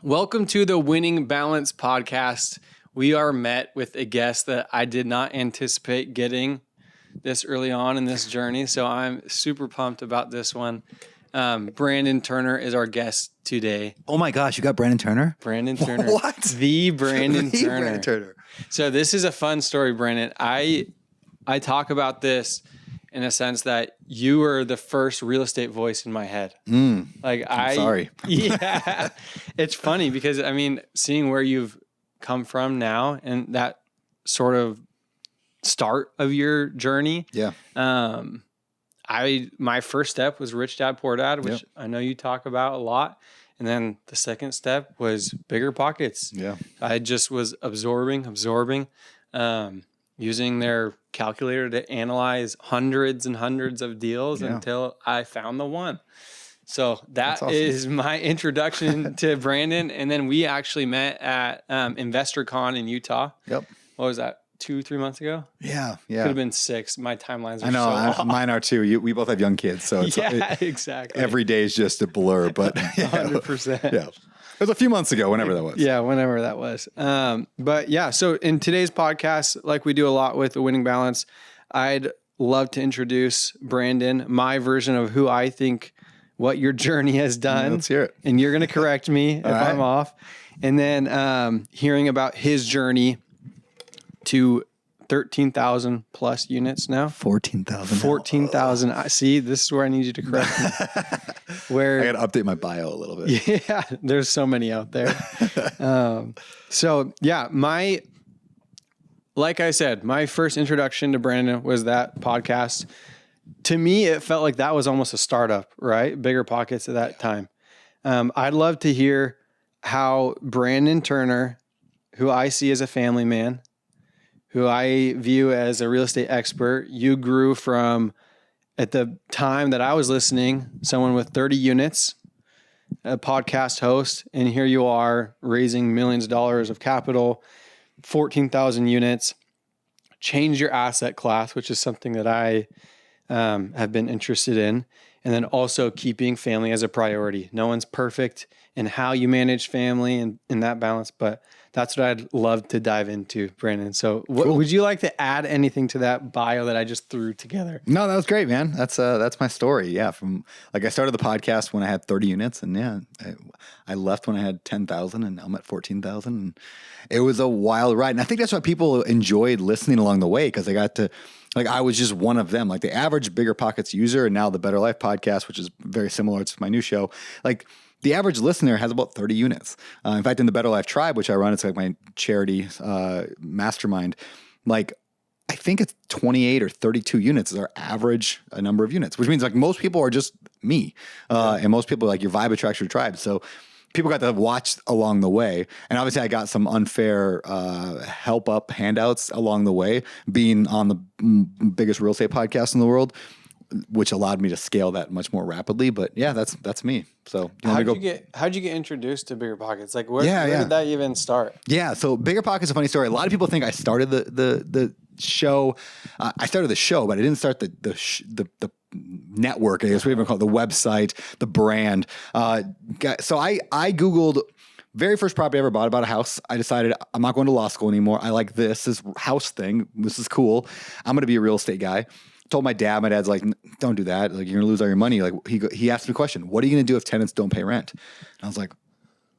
Welcome to the Winning Balance podcast. We are met with a guest that I did not anticipate getting this early on in this journey, so I'm super pumped about this one. Brandon Turner is our guest today. Oh my gosh, you got Brandon Turner? Brandon Turner. What? The Brandon The Turner. Brandon Turner. So this is a fun story, Brandon. I talk about this in a sense that you were the first real estate voice in my head. I'm sorry. Yeah. It's funny because, I mean, seeing where you've come from now and that sort of start of your journey. Yeah. My first step was Rich Dad Poor Dad, which I know you talk about a lot. And then the second step was Bigger Pockets. Yeah. I just was absorbing, using their calculator to analyze hundreds and hundreds of deals until I found the one. So that's awesome. Is my introduction to Brandon. And then we actually met at InvestorCon in Utah. Yep. What was that? 2-3 months ago? Yeah. Could have been 6. My timelines are I know. off. Mine are too. We both have young kids. So it's, exactly. Every day is just a blur, but 100%. Yeah. It was a few months ago, whenever that was. Yeah, whenever that was. But yeah, so in today's podcast, like we do a lot with the Winning Balance, I'd love to introduce Brandon, my version of who I think what your journey has done. Let's hear it. And you're going to correct me if right. I'm off. And then hearing about his journey to 13,000 plus units now. 14,000. 14,000. See, this is where I need you to correct me. Where I got to update my bio a little bit. Yeah, there's so many out there. Like I said, my first introduction to Brandon was that podcast. To me, it felt like that was almost a startup, right? Bigger Pockets at that time. I'd love to hear how Brandon Turner, who I see as a family man, who I view as a real estate expert, you grew from, at the time that I was listening, someone with 30 units, a podcast host, and here you are raising millions of dollars of capital, 14,000 units, change your asset class, which is something that I have been interested in, and then also keeping family as a priority. No one's perfect in how you manage family and in that balance, but that's what I'd love to dive into, Brandon. So Cool. Would you like to add anything to that bio that I just threw together? No, that was great, man. That's my story. Yeah. I started the podcast when I had 30 units and I left when I had 10,000 and now I'm at 14,000. And it was a wild ride. And I think that's why people enjoyed listening along the way, because they got to, I was just one of them, like the average Bigger Pockets user, and now the Better Life podcast, which is very similar to my new show. The average listener has about 30 units. In fact, in the Better Life Tribe, which I run, it's like my charity mastermind, I think it's 28 or 32 units is our average number of units, which means most people are just me. And most people, your vibe attracts your tribe. So people got to watch along the way. And obviously I got some unfair help up handouts along the way, being on the biggest real estate podcast in the world, which allowed me to scale that much more rapidly. But yeah, that's me. So how'd you get introduced to Bigger Pockets? Where did that even start? Yeah. So Bigger Pockets is a funny story. A lot of people think I started the show. I started the show, but I didn't start the network, I guess we even call it, the website, the brand. So I Googled very first property I ever bought, about a house. I decided I'm not going to law school anymore. I like this house thing. This is cool. I'm going to be a real estate guy. Told my dad. My dad's like, don't do that. You're going to lose all your money. He asked me a question. What are you going to do if tenants don't pay rent? And I was like,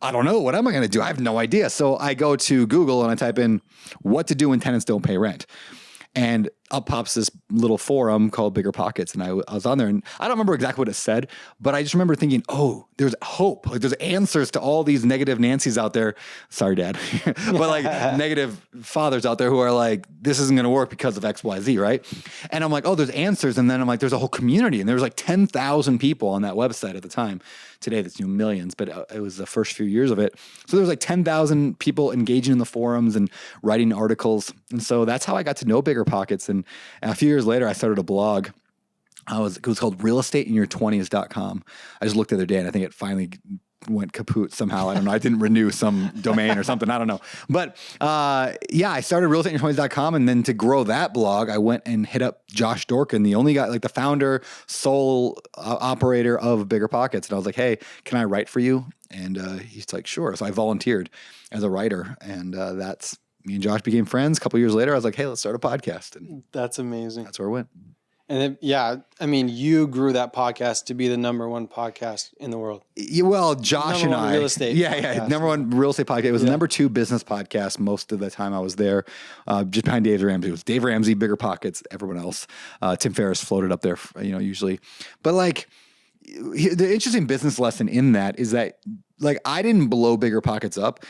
I don't know. What am I going to do? I have no idea. So I go to Google and I type in what to do when tenants don't pay rent. And up pops this little forum called Bigger Pockets. And I was on there and I don't remember exactly what it said, but I just remember thinking, oh, there's hope. There's answers to all these negative Nancys out there. Sorry, Dad. But negative fathers out there who are this isn't going to work because of X, Y, Z, right? And I'm like, oh, there's answers. And then I'm like, there's a whole community. And there was 10,000 people on that website at the time. Today, that's millions, but it was the first few years of it. So there was 10,000 people engaging in the forums and writing articles. And so that's how I got to know Bigger Pockets. And a few years later, I started a blog. It was called realestateinyour20s.com. I just looked the other day and I think it finally went kaput somehow. I don't know. I didn't renew some domain or something. I don't know. But I started realestateinyour20s.com. And then to grow that blog, I went and hit up Josh Dorkin, the only guy, the founder, sole operator of Bigger Pockets. And I was like, hey, can I write for you? And he's like, sure. So I volunteered as a writer, and that's me and Josh became friends. A couple years later, I was like, hey, let's start a podcast. And That's amazing. that's where it went. And then, yeah, I mean, you grew that podcast to be the number one podcast in the world. Yeah, well, Josh Number and one I, real estate yeah, podcast. number one real estate podcast. It was the number two business podcast most of the time I was there, just behind Dave Ramsey. It was Dave Ramsey, Bigger Pockets, everyone else. Tim Ferriss floated up there, usually. But like, the interesting business lesson in that is that, like, I didn't blow Bigger Pockets up,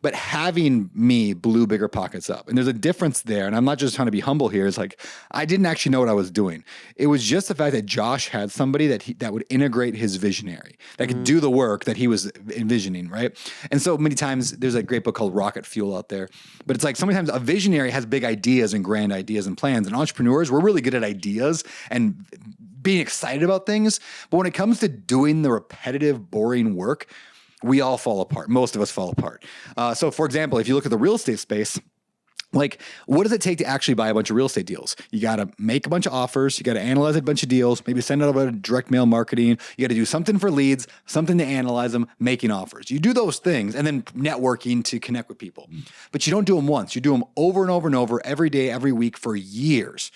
but having me blew Bigger Pockets up. And there's a difference there. And I'm not just trying to be humble here. It's like, I didn't actually know what I was doing. It was just the fact that Josh had somebody that would integrate his visionary, that could do the work that he was envisioning, right? And so many times there's a great book called Rocket Fuel out there, but it's like sometimes a visionary has big ideas and grand ideas and plans, and entrepreneurs, we're really good at ideas and being excited about things. But when it comes to doing the repetitive, boring work, we all fall apart. Most of us fall apart. So for example, if you look at the real estate space, like, what does it take to actually buy a bunch of real estate deals? You got to make a bunch of offers. You got to analyze a bunch of deals, maybe send out a bit of direct mail marketing. You got to do something for leads, something to analyze them, making offers. You do those things, and then networking to connect with people. But you don't do them once. You do them over and over and over, every day, every week for years.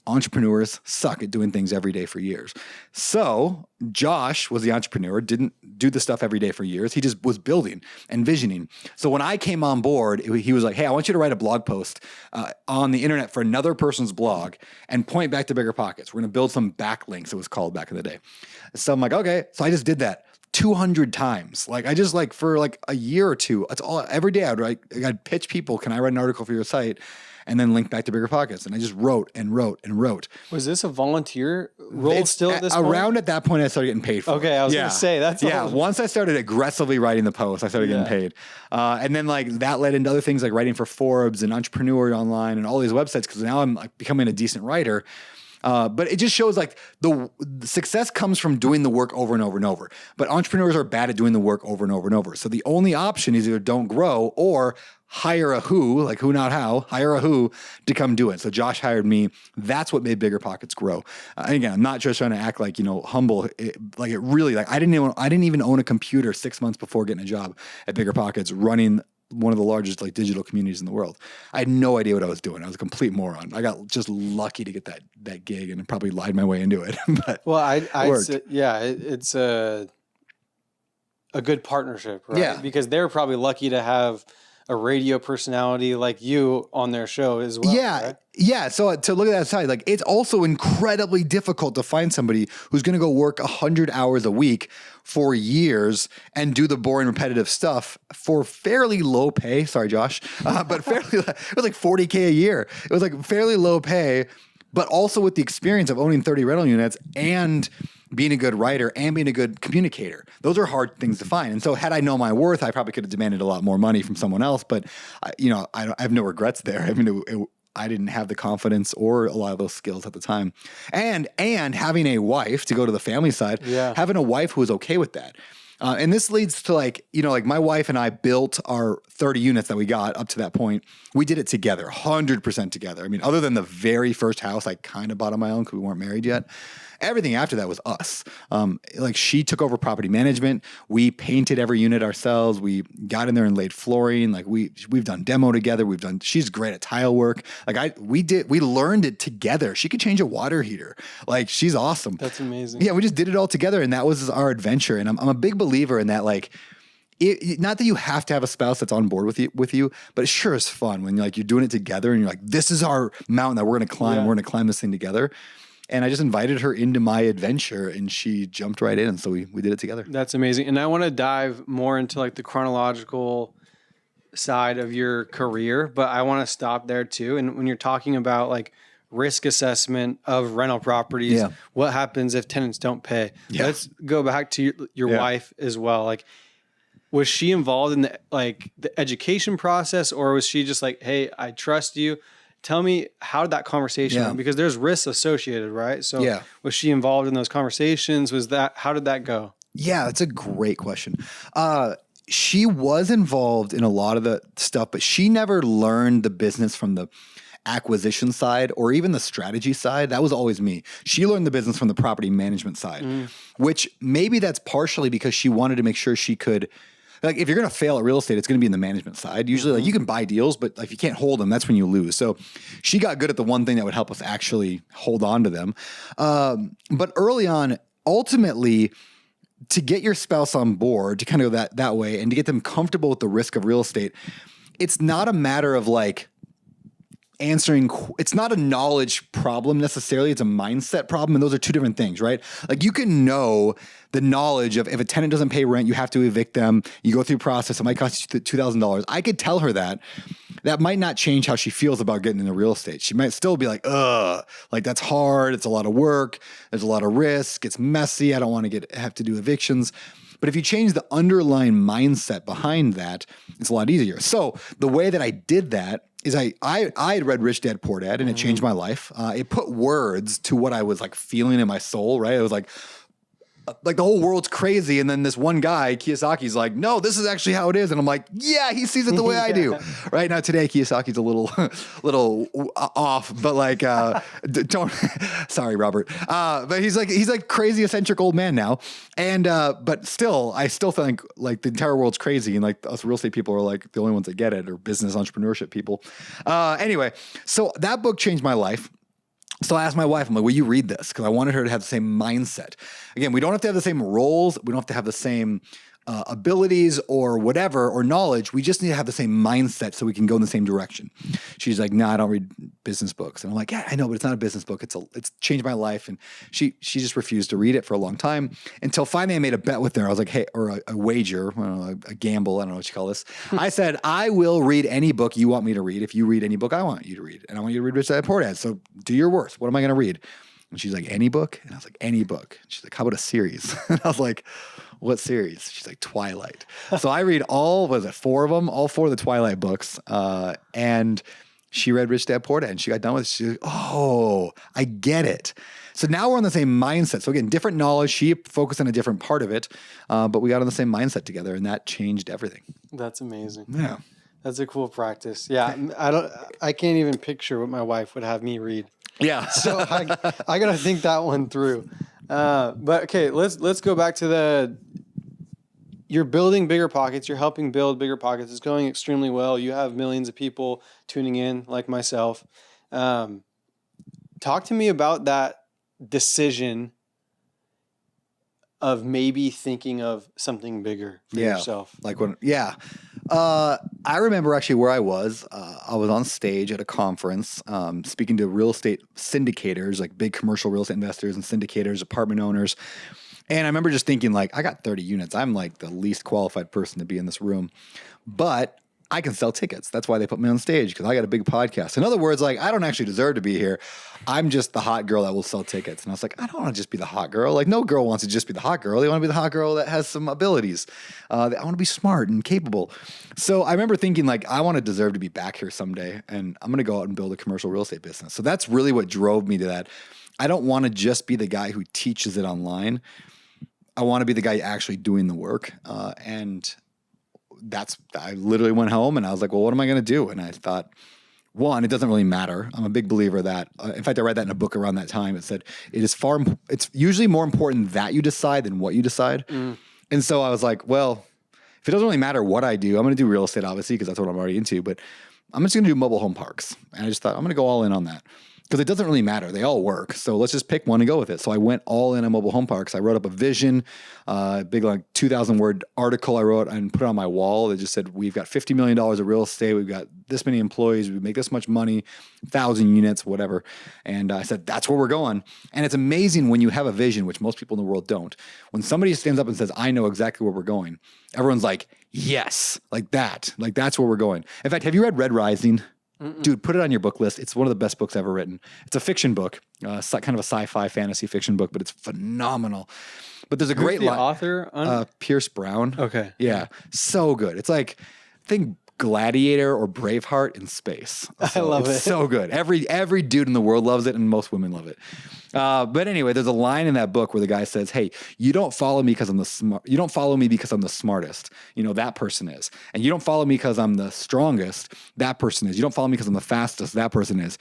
Entrepreneurs suck at doing things every day for years. So Josh was the entrepreneur, didn't do the stuff every day for years. He just was building and visioning. So when I came on board, he was like, hey, I want you to write a blog post on the internet for another person's blog and point back to Bigger Pockets. We're going to build some backlinks, it was called back in the day. So I'm like, okay. So I just did that 200 times. Like, I just, like, for like a year or two, that's all. Every day I'd pitch people, can I write an article for your site? And then link back to Bigger Pockets. And I just wrote and wrote and wrote. Was this a volunteer role still at this point? Around at that point, I started getting paid for it. Okay, I was going to say, that's Once I started aggressively writing the posts, I started getting paid. And then, like, that led into other things like writing for Forbes and Entrepreneur Online and all these websites, because now I'm, like, becoming a decent writer. But it just shows, like, the success comes from doing the work over and over and over. But entrepreneurs are bad at doing the work over and over and over. So the only option is either don't grow or hire a who, like who not how, hire a who to come do it. So Josh hired me. That's what made Bigger Pockets grow. And again, I'm not just trying to act like, humble. It really, like, I didn't even own a computer 6 months before getting a job at Bigger Pockets, running one of the largest, like, digital communities in the world. I had no idea what I was doing. I was a complete moron. I got just lucky to get that gig and probably lied my way into it. But it's a good partnership, right? Yeah. Because they're probably lucky to have a radio personality like you on their show as well. Yeah. Right? Yeah. So to look at that side, like, it's also incredibly difficult to find somebody who's going to go work 100 hours a week for years and do the boring, repetitive stuff for fairly low pay. Sorry, Josh. But fairly, it was like $40K a year. It was like fairly low pay, but also with the experience of owning 30 rental units and being a good writer and being a good communicator. Those are hard things to find. And so had I known my worth, I probably could have demanded a lot more money from someone else, but I have no regrets there. I mean, I didn't have the confidence or a lot of those skills at the time. And having a wife, to go to the family side, having a wife who was okay with that. And this leads to, like, my wife and I built our 30 units that we got up to that point. We did it together, 100% together. I mean, other than the very first house I kind of bought on my own because we weren't married yet. Everything after that was us. Like, she took over property management. We painted every unit ourselves. We got in there and laid flooring. Like, we've done demo together. She's great at tile work. Like, we learned it together. She could change a water heater. Like, she's awesome. That's amazing. Yeah, we just did it all together, and that was our adventure. And I'm a big believer in that. Like, not that you have to have a spouse that's on board with you, but it sure is fun when, like, you're doing it together and you're like, this is our mountain that we're going to climb. Yeah. We're going to climb this thing together. And I just invited her into my adventure, and she jumped right in. And so we did it together. That's amazing. And I want to dive more into, like, the chronological side of your career, but I want to stop there too. And when you're talking about, like, risk assessment of rental properties, what happens if tenants don't pay? Yeah. Let's go back to your wife as well. Like, was she involved in the education process, or was she just like, hey, I trust you? Tell me, how did that conversation went? Because there's risks associated, right? So was she involved in those conversations? How did that go? Yeah, that's a great question. She was involved in a lot of the stuff, but she never learned the business from the acquisition side or even the strategy side, that was always me. She learned the business from the property management side, which maybe that's partially because she wanted to make sure she could, like, if you're going to fail at real estate, it's going to be in the management side. Usually, like, you can buy deals, but like, if you can't hold them, that's when you lose. So she got good at the one thing that would help us actually hold on to them. But early on, ultimately, to get your spouse on board, to kind of go that way, and to get them comfortable with the risk of real estate, it's not a matter of like it's not a knowledge problem necessarily. It's a mindset problem. And those are two different things, right? Like, you can know the knowledge of if a tenant doesn't pay rent, you have to evict them. You go through a process. It might cost you $2,000. I could tell her that. That might not change how she feels about getting into real estate. She might still be like, like, that's hard. It's a lot of work. There's a lot of risk. It's messy. I don't want to have to do evictions. But if you change the underlying mindset behind that, it's a lot easier. So the way that I did that is I had read Rich Dad Poor Dad, and it changed my life. It put words to what I was like feeling in my soul, right? It was like the whole world's crazy. And then this one guy, Kiyosaki's like, no, this is actually how it is. And I'm like, yeah, he sees it the way I do. Right now, today, Kiyosaki's a little off, but like, don't, sorry, Robert. But he's like crazy eccentric old man now. And, but still, I still think like the entire world's crazy. And like us real estate people are like the only ones that get it, or business entrepreneurship people. Anyway, so that book changed my life. So I asked my wife, I'm like, will you read this? Because I wanted her to have the same mindset. Again, we don't have to have the same roles. We don't have to have the same abilities or whatever, or knowledge. We just need to have the same mindset so we can go in the same direction. She's like, no, I don't read business books. And I'm like, yeah, I know, but it's not a business book. It's changed my life. And she just refused to read it for a long time, until finally I made a bet with her. I was like, hey, or a wager, I don't know, a gamble, I don't know what you call this. I said, I will read any book you want me to read if you read any book I want you to read. And I want you to read Rich Dad Poor Dad. So do your worst. What am I going to read? And she's like, any book? And I was like, any book. She's like, how about a series? And I was like, what series? She's like, Twilight. So I read all four of them, all four of the Twilight books. And she read Rich Dad Poor Dad, and she got done with it. She's like, oh, I get it. So now we're on the same mindset. So again, different knowledge. She focused on a different part of it, but we got on the same mindset together, and that changed everything. That's amazing. Yeah. That's a cool practice. Yeah. I can't even picture what my wife would have me read. Yeah. So I got to think that one through. But okay, let's go back to you're building bigger pockets. You're helping build bigger pockets. It's going extremely well. You have millions of people tuning in, like myself. Talk to me about that decision of maybe thinking of something bigger for yourself. I remember actually where I was on stage at a conference, speaking to real estate syndicators, like big commercial real estate investors and syndicators, apartment owners. And I remember just thinking, like, I got 30 units. I'm like the least qualified person to be in this room, but I can sell tickets. That's why they put me on stage, because I got a big podcast. In other words, like, I don't actually deserve to be here. I'm just the hot girl that will sell tickets. And I was like, I don't want to just be the hot girl. Like, no girl wants to just be the hot girl. They want to be the hot girl that has some abilities. I want to be smart and capable. So I remember thinking, like, I want to deserve to be back here someday, and I'm going to go out and build a commercial real estate business. So that's really what drove me to that. I don't want to just be the guy who teaches it online. I want to be the guy actually doing the work. And I literally went home and I was like, well, what am I going to do? And I thought, one, it doesn't really matter. I'm a big believer that, in fact, I read that in a book around that time. It said, it's usually more important that you decide than what you decide. And so I was like, well, if it doesn't really matter what I do, I'm going to do real estate, obviously, because that's what I'm already into, but I'm just going to do mobile home parks. And I just thought, I'm going to go all in on that, because it doesn't really matter. They all work. So let's just pick one and go with it. So I went all in on mobile home parks. I wrote up a vision, big like 2,000 word article I wrote and put it on my wall that just said, we've got $50 million of real estate. We've got this many employees. We make this much money, 1,000 units, whatever. And I said, that's where we're going. And it's amazing when you have a vision, which most people in the world don't. When somebody stands up and says, I know exactly where we're going, everyone's like, yes, like that. Like, that's where we're going. In fact, have you read Red Rising? Dude, put it on your book list. It's one of the best books ever written. It's a fiction book, kind of a sci-fi fantasy fiction book, but it's phenomenal. But there's a great author? Pierce Brown. Okay. Yeah, so good. It's like, I think Gladiator or Braveheart in space. I love it. It's so good. Every dude in the world loves it, and most women love it. But anyway, there's a line in that book where the guy says, "Hey, you don't follow me because I'm the smart. You don't follow me because I'm the smartest. You know, that person is. And you don't follow me because I'm the strongest. That person is. You don't follow me because I'm the fastest. That person is.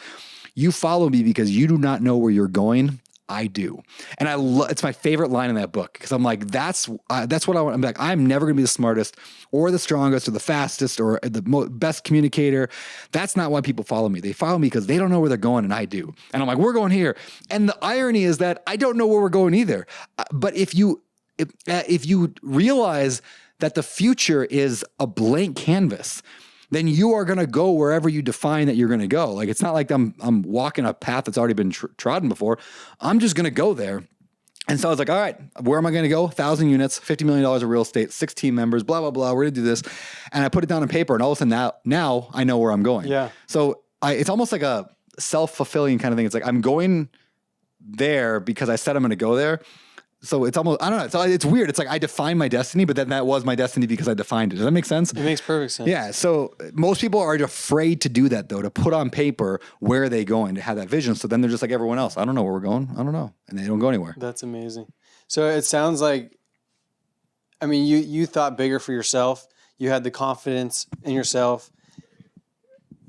You follow me because you do not know where you're going. I do." And it's my favorite line in that book, because I'm like, that's what I want. I'm like, I'm never going to be the smartest or the strongest or the fastest or the best communicator. That's not why people follow me. They follow me because they don't know where they're going, and I do. And I'm like, we're going here. And the irony is that I don't know where we're going either. But if you realize that the future is a blank canvas, then you are going to go wherever you define that you're going to go. Like, it's not like I'm walking a path that's already been trodden before. I'm just going to go there. And so I was like, all right, where am I going to go? 1,000 units, $50 million of real estate, 6 team members, blah, blah, blah. We're going to do this. And I put it down on paper, and all of a sudden now I know where I'm going. Yeah. So it's almost like a self-fulfilling kind of thing. It's like, I'm going there because I said I'm going to go there. So it's almost, I don't know. So it's weird. It's like I defined my destiny, but then that was my destiny because I defined it. Does that make sense? It makes perfect sense. Yeah. So most people are afraid to do that, though, to put on paper where are they going, to have that vision. So then they're just like everyone else. I don't know where we're going. I don't know. And they don't go anywhere. That's amazing. So it sounds like, I mean, you thought bigger for yourself. You had the confidence in yourself.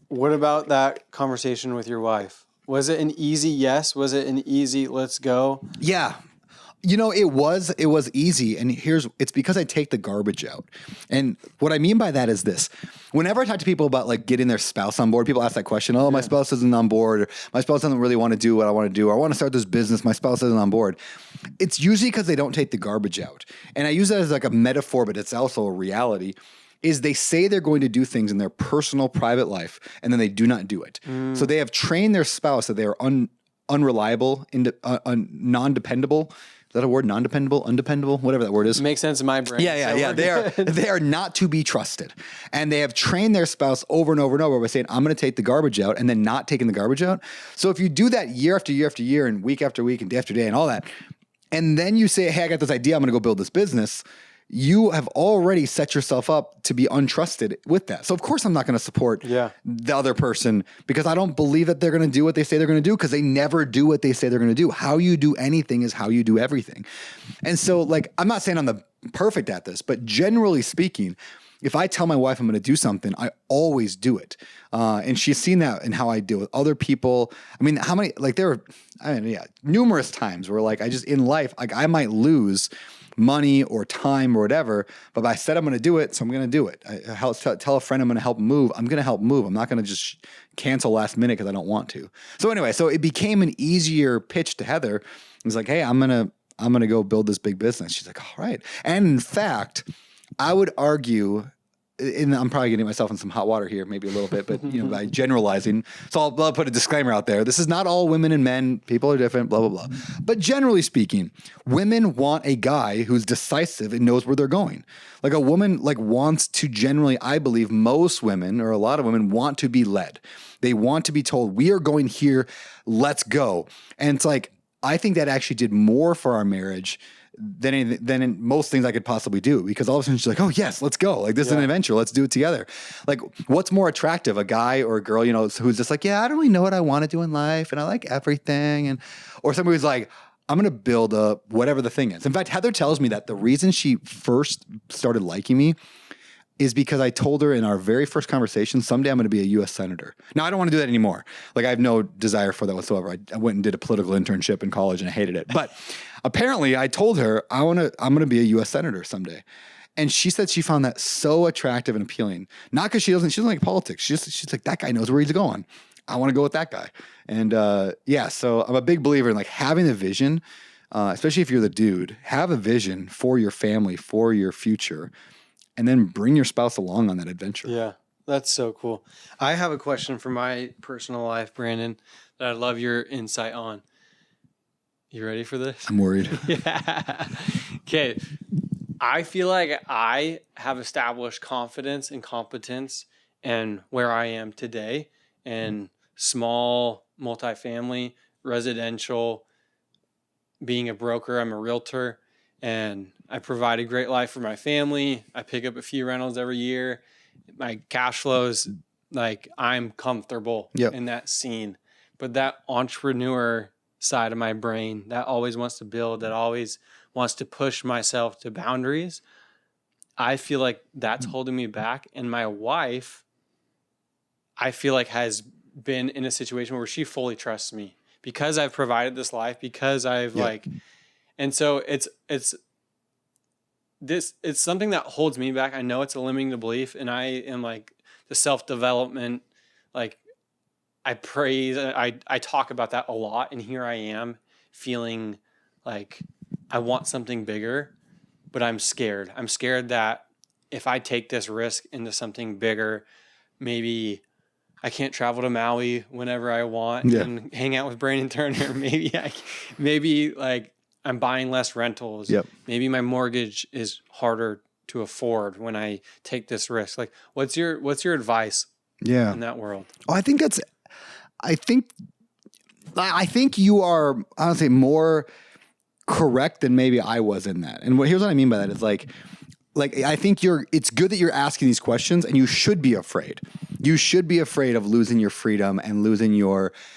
What about that conversation with your wife? Was it an easy yes? Was it an easy let's go? Yeah. You know, it was easy. And it's because I take the garbage out. And what I mean by that is this. Whenever I talk to people about like getting their spouse on board, people ask that question, oh, my spouse isn't on board, or my spouse doesn't really want to do what I want to do, or I want to start this business, my spouse isn't on board. It's usually because they don't take the garbage out. And I use that as like a metaphor, but it's also a reality, is they say they're going to do things in their personal, private life, and then they do not do it. So they have trained their spouse that they are unreliable, non-dependable. Is that a word? Non-dependable, undependable, whatever that word is. It makes sense in my brain. Yeah. They are not to be trusted. And they have trained their spouse over and over and over by saying, I'm going to take the garbage out, and then not taking the garbage out. So if you do that year after year after year and week after week and day after day and all that, and then you say, hey, I got this idea, I'm going to go build this business, you have already set yourself up to be untrusted with that. So of course I'm not going to support the other person, because I don't believe that they're going to do what they say they're going to do, because they never do what they say they're going to do. How you do anything is how you do everything. And so, like, I'm not saying I'm the perfect at this, but generally speaking, if I tell my wife I'm going to do something, I always do it. And she's seen that in how I deal with other people. I mean, how many, like numerous times where like in life, like I might lose money or time or whatever, but I said I'm going to do it, so I'm going to do it. I tell a friend I'm going to help move. I'm going to help move. I'm not going to just cancel last minute because I don't want to. So anyway, so it became an easier pitch to Heather. It was like, hey, I'm going to go build this big business. She's like, all right. And in fact, I would argue, and I'm probably getting myself in some hot water here, maybe a little bit, but by generalizing. So I'll put a disclaimer out there. This is not all women and men. People are different, blah, blah, blah. But generally speaking, women want a guy who's decisive and knows where they're going. Like a woman wants to generally, I believe most women, or a lot of women, want to be led. They want to be told, we are going here, let's go. And it's like, I think that actually did more for our marriage than in most things I could possibly do, because all of a sudden she's like, oh yes, let's go. Like, this is an adventure. Let's do it together. Like, what's more attractive, a guy or a girl, who's just like, yeah, I don't really know what I want to do in life, and I like everything. Or somebody who's like, I'm going to build whatever the thing is. In fact, Heather tells me that the reason she first started liking me is because I told her in our very first conversation, someday I'm going to be a U.S. senator. Now, I don't want to do that anymore. Like, I have no desire for that whatsoever. I went and did a political internship in college and I hated it. But apparently I told her I'm going to be a U.S. senator someday. And she said she found that so attractive and appealing. Not because she doesn't like politics. She's like, that guy knows where he's going. I want to go with that guy. And so I'm a big believer in like having a vision, especially if you're the dude. Have a vision for your family, for your future, and then bring your spouse along on that adventure. Yeah, that's so cool. I have a question for my personal life, Brandon, that I'd love your insight on. You ready for this? I'm worried. Yeah. Okay. I feel like I have established confidence and competence in where I am today in small, multifamily, residential, being a broker. I'm a realtor. And I provide a great life for my family. I pick up a few rentals every year. my cash flows, like I'm comfortable Yep. in that scene. But that entrepreneur side of my brain that always wants to build, that always wants to push myself to boundaries, I feel like that's holding me back. And my wife, I feel like, has been in a situation where she fully trusts me because I've provided this life, because I've like, and so it's something that holds me back. I know it's a limiting belief, and I am like the self-development, like I praise, I talk about that a lot, and here I am feeling like I want something bigger, but I'm scared. I'm scared that if I take this risk into something bigger, maybe I can't travel to Maui whenever I want and hang out with Brandon Turner. Maybe like I'm buying less rentals. Yep. Maybe my mortgage is harder to afford when I take this risk. Like, what's your advice in that world? Oh, I think you are honestly more correct than maybe I was in that. And here's what I mean by that is like I think it's good that you're asking these questions, and you should be afraid. You should be afraid of losing your freedom and losing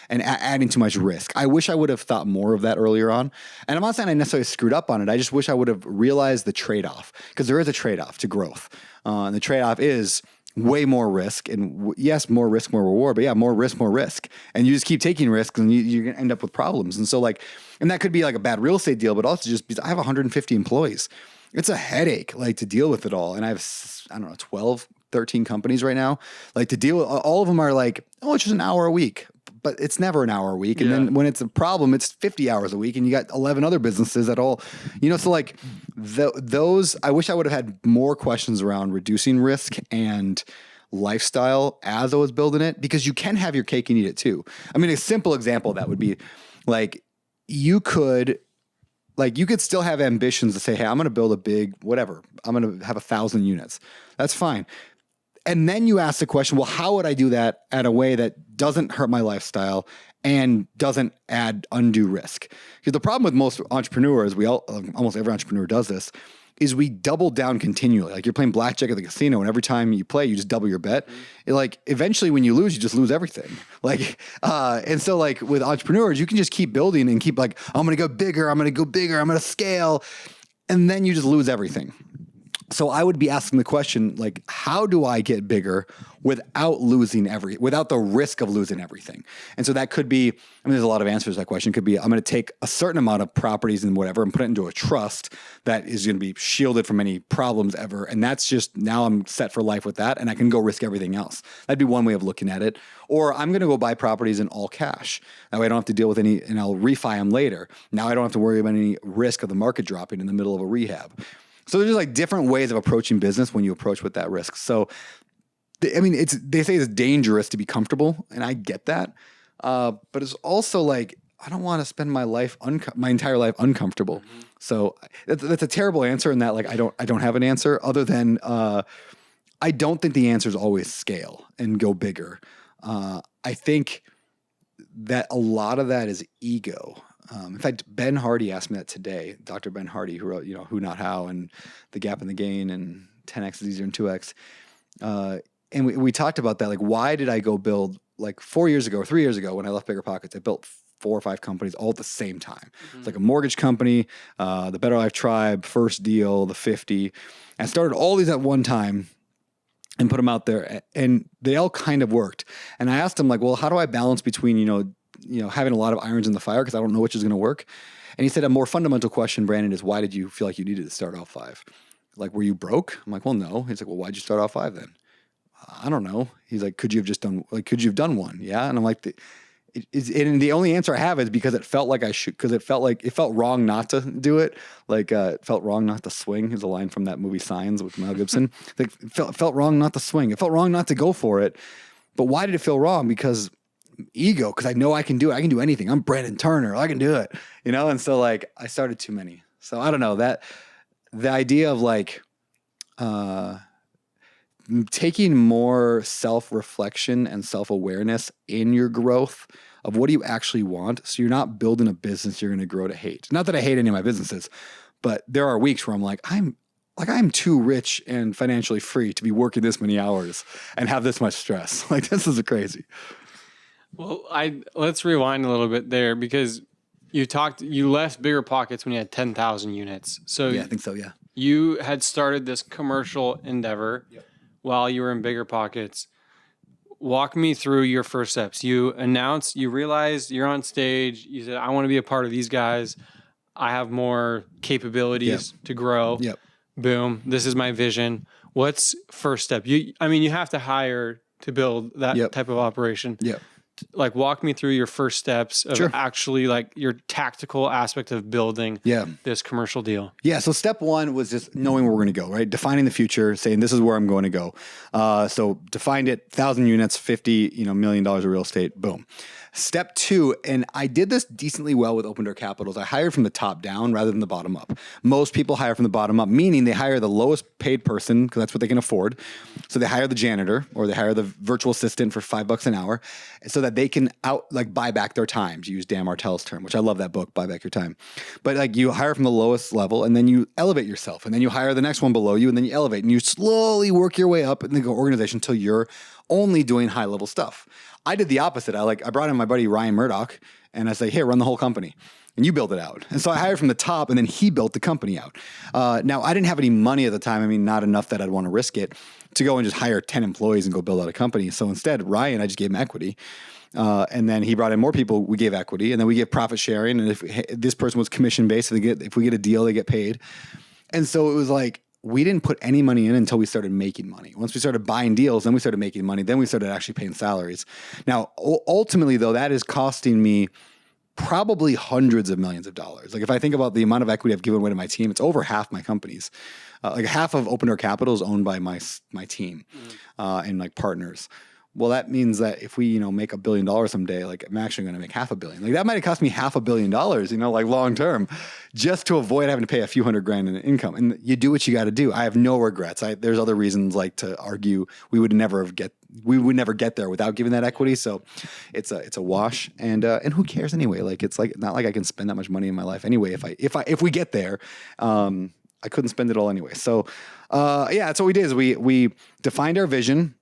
adding too much risk. I wish I would have thought more of that earlier on. And I'm not saying I necessarily screwed up on it. I just wish I would have realized the trade-off, because there is a trade-off to growth. And the trade-off is way more risk, and yes, more risk, more reward, but yeah, more risk, more risk. And you just keep taking risks, and you're going to end up with problems. And so and that could be like a bad real estate deal, but also just because I have 150 employees. It's a headache, like, to deal with it all. And I have, 12, 13 companies right now. Like, to deal with all of them are like, oh, it's just an hour a week, but it's never an hour a week. And then when it's a problem, it's 50 hours a week, and you got 11 other businesses that all, so like those, I wish I would have had more questions around reducing risk and lifestyle as I was building it, because you can have your cake and eat it too. I mean, a simple example of that would be like, you could still have ambitions to say, hey, I'm going to build a big whatever. I'm going to have 1,000 units. That's fine. And then you ask the question, well, how would I do that at a way that doesn't hurt my lifestyle and doesn't add undue risk? Because the problem with most entrepreneurs, almost every entrepreneur does this, is we double down continually. Like, you're playing blackjack at the casino, and every time you play, you just double your bet. Like, eventually when you lose, you just lose everything. And so like with entrepreneurs, you can just keep building and keep like, I'm going to go bigger. I'm going to scale. And then you just lose everything. So I would be asking the question, like, how do I get bigger without the risk of losing everything? And so that could be, there's a lot of answers to that question. It could be, I'm going to take a certain amount of properties and whatever and put it into a trust that is going to be shielded from any problems ever. And that's just, now I'm set for life with that, and I can go risk everything else. That'd be one way of looking at it. Or I'm going to go buy properties in all cash. That way I don't have to deal with any, and I'll refi them later. Now I don't have to worry about any risk of the market dropping in the middle of a rehab. So there's just like different ways of approaching business when you approach with that risk. So, they say it's dangerous to be comfortable, and I get that. But it's also like, I don't want to spend my entire life uncomfortable. Mm-hmm. So that's a terrible answer in that, like, I don't have an answer other than, I don't think the answer is always scale and go bigger. I think that a lot of that is ego. In fact, Ben Hardy asked me that today, Dr. Ben Hardy, who wrote, Who Not How, and The Gap and the Gain, and 10X is easier than 2X. And we talked about that. Like, why did I go build, like 3 years ago, when I left Bigger Pockets, I built 4 or 5 companies all at the same time. Mm-hmm. It's like a mortgage company, the Better Life Tribe, First Deal, the 50. And I started all these at one time and put them out there, and they all kind of worked. And I asked him, like, well, how do I balance between, having a lot of irons in the fire because I don't know which is going to work? And he said, a more fundamental question, Brandon, is why did you feel like you needed to start off 5? Like, were you broke? I'm like, well, no. He's like, well, why'd you start off 5 then? I don't know. He's like, could you have done one? Yeah. And I'm like, and the only answer I have is because it felt like I should, because it felt wrong not to do it. Like, it felt wrong not to swing is a line from that movie Signs with Mel Gibson. Like, it felt wrong not to swing. It felt wrong not to go for it. But why did it feel wrong? Because ego, because I know I can do it. I can do anything. I'm Brandon Turner. I can do it, And so like, I started too many. So I don't know, that the idea of like, taking more self-reflection and self-awareness in your growth of what do you actually want. So you're not building a business you're going to grow to hate. Not that I hate any of my businesses, but there are weeks where I'm like, I'm like I'm too rich and financially free to be working this many hours and have this much stress. Like this is crazy. Well, let's rewind a little bit there because you left Bigger Pockets when you had 10,000 units. So Yeah, I think so. Yeah. you had started this commercial endeavor while you were in Bigger Pockets. Walk me through your first steps. You realized you're on stage. You said, I want to be a part of these guys. I have more capabilities to grow. Yep. Boom. This is my vision. What's first step? You have to hire to build that type of operation. Yep. Like walk me through your first steps of actually like your tactical aspect of building this commercial deal. Yeah. So step one was just knowing where we're going to go, right? Defining the future, saying this is where I'm going to go. So defined it, 1,000 units, $50 million of real estate. Boom. Step two, and I did this decently well with Open Door Capitals. I hired from the top down rather than the bottom up. Most people hire from the bottom up, meaning they hire the lowest paid person because that's what they can afford. So they hire the janitor or they hire the virtual assistant for $5 an hour so that they can buy back their time, to use Dan Martell's term, which I love that book, Buy Back Your Time. But like you hire from the lowest level and then you elevate yourself and then you hire the next one below you and then you elevate and you slowly work your way up in the organization until you're only doing high level stuff. I did the opposite. I brought in my buddy Ryan Murdoch and I say, hey, run the whole company and you build it out. And so I hired from the top and then he built the company out. Now I didn't have any money at the time. I mean, not enough that I'd want to risk it to go and just hire 10 employees and go build out a company. So instead, Ryan, I just gave him equity. And then he brought in more people, we gave equity and then we give profit sharing. And if this person was commission based, if we get a deal, they get paid. And so it was like, we didn't put any money in until we started making money. Once we started buying deals, then we started making money. Then we started actually paying salaries. Now, ultimately, though, that is costing me probably hundreds of millions of dollars. Like if I think about the amount of equity I've given away to my team, it's over half my companies. Like half of Open Door Capital is owned by my team and like partners. Well, that means that if we, make $1 billion someday, like I'm actually going to make $500 million. Like that might have cost me $500 million, like long term, just to avoid having to pay a few $100,000 in income. And you do what you got to do. I have no regrets. There's other reasons like to argue we would never get there without giving that equity. So it's a wash. And who cares anyway? Like it's like not like I can spend that much money in my life anyway. If we get there, I couldn't spend it all anyway. So that's what we did is we defined our vision.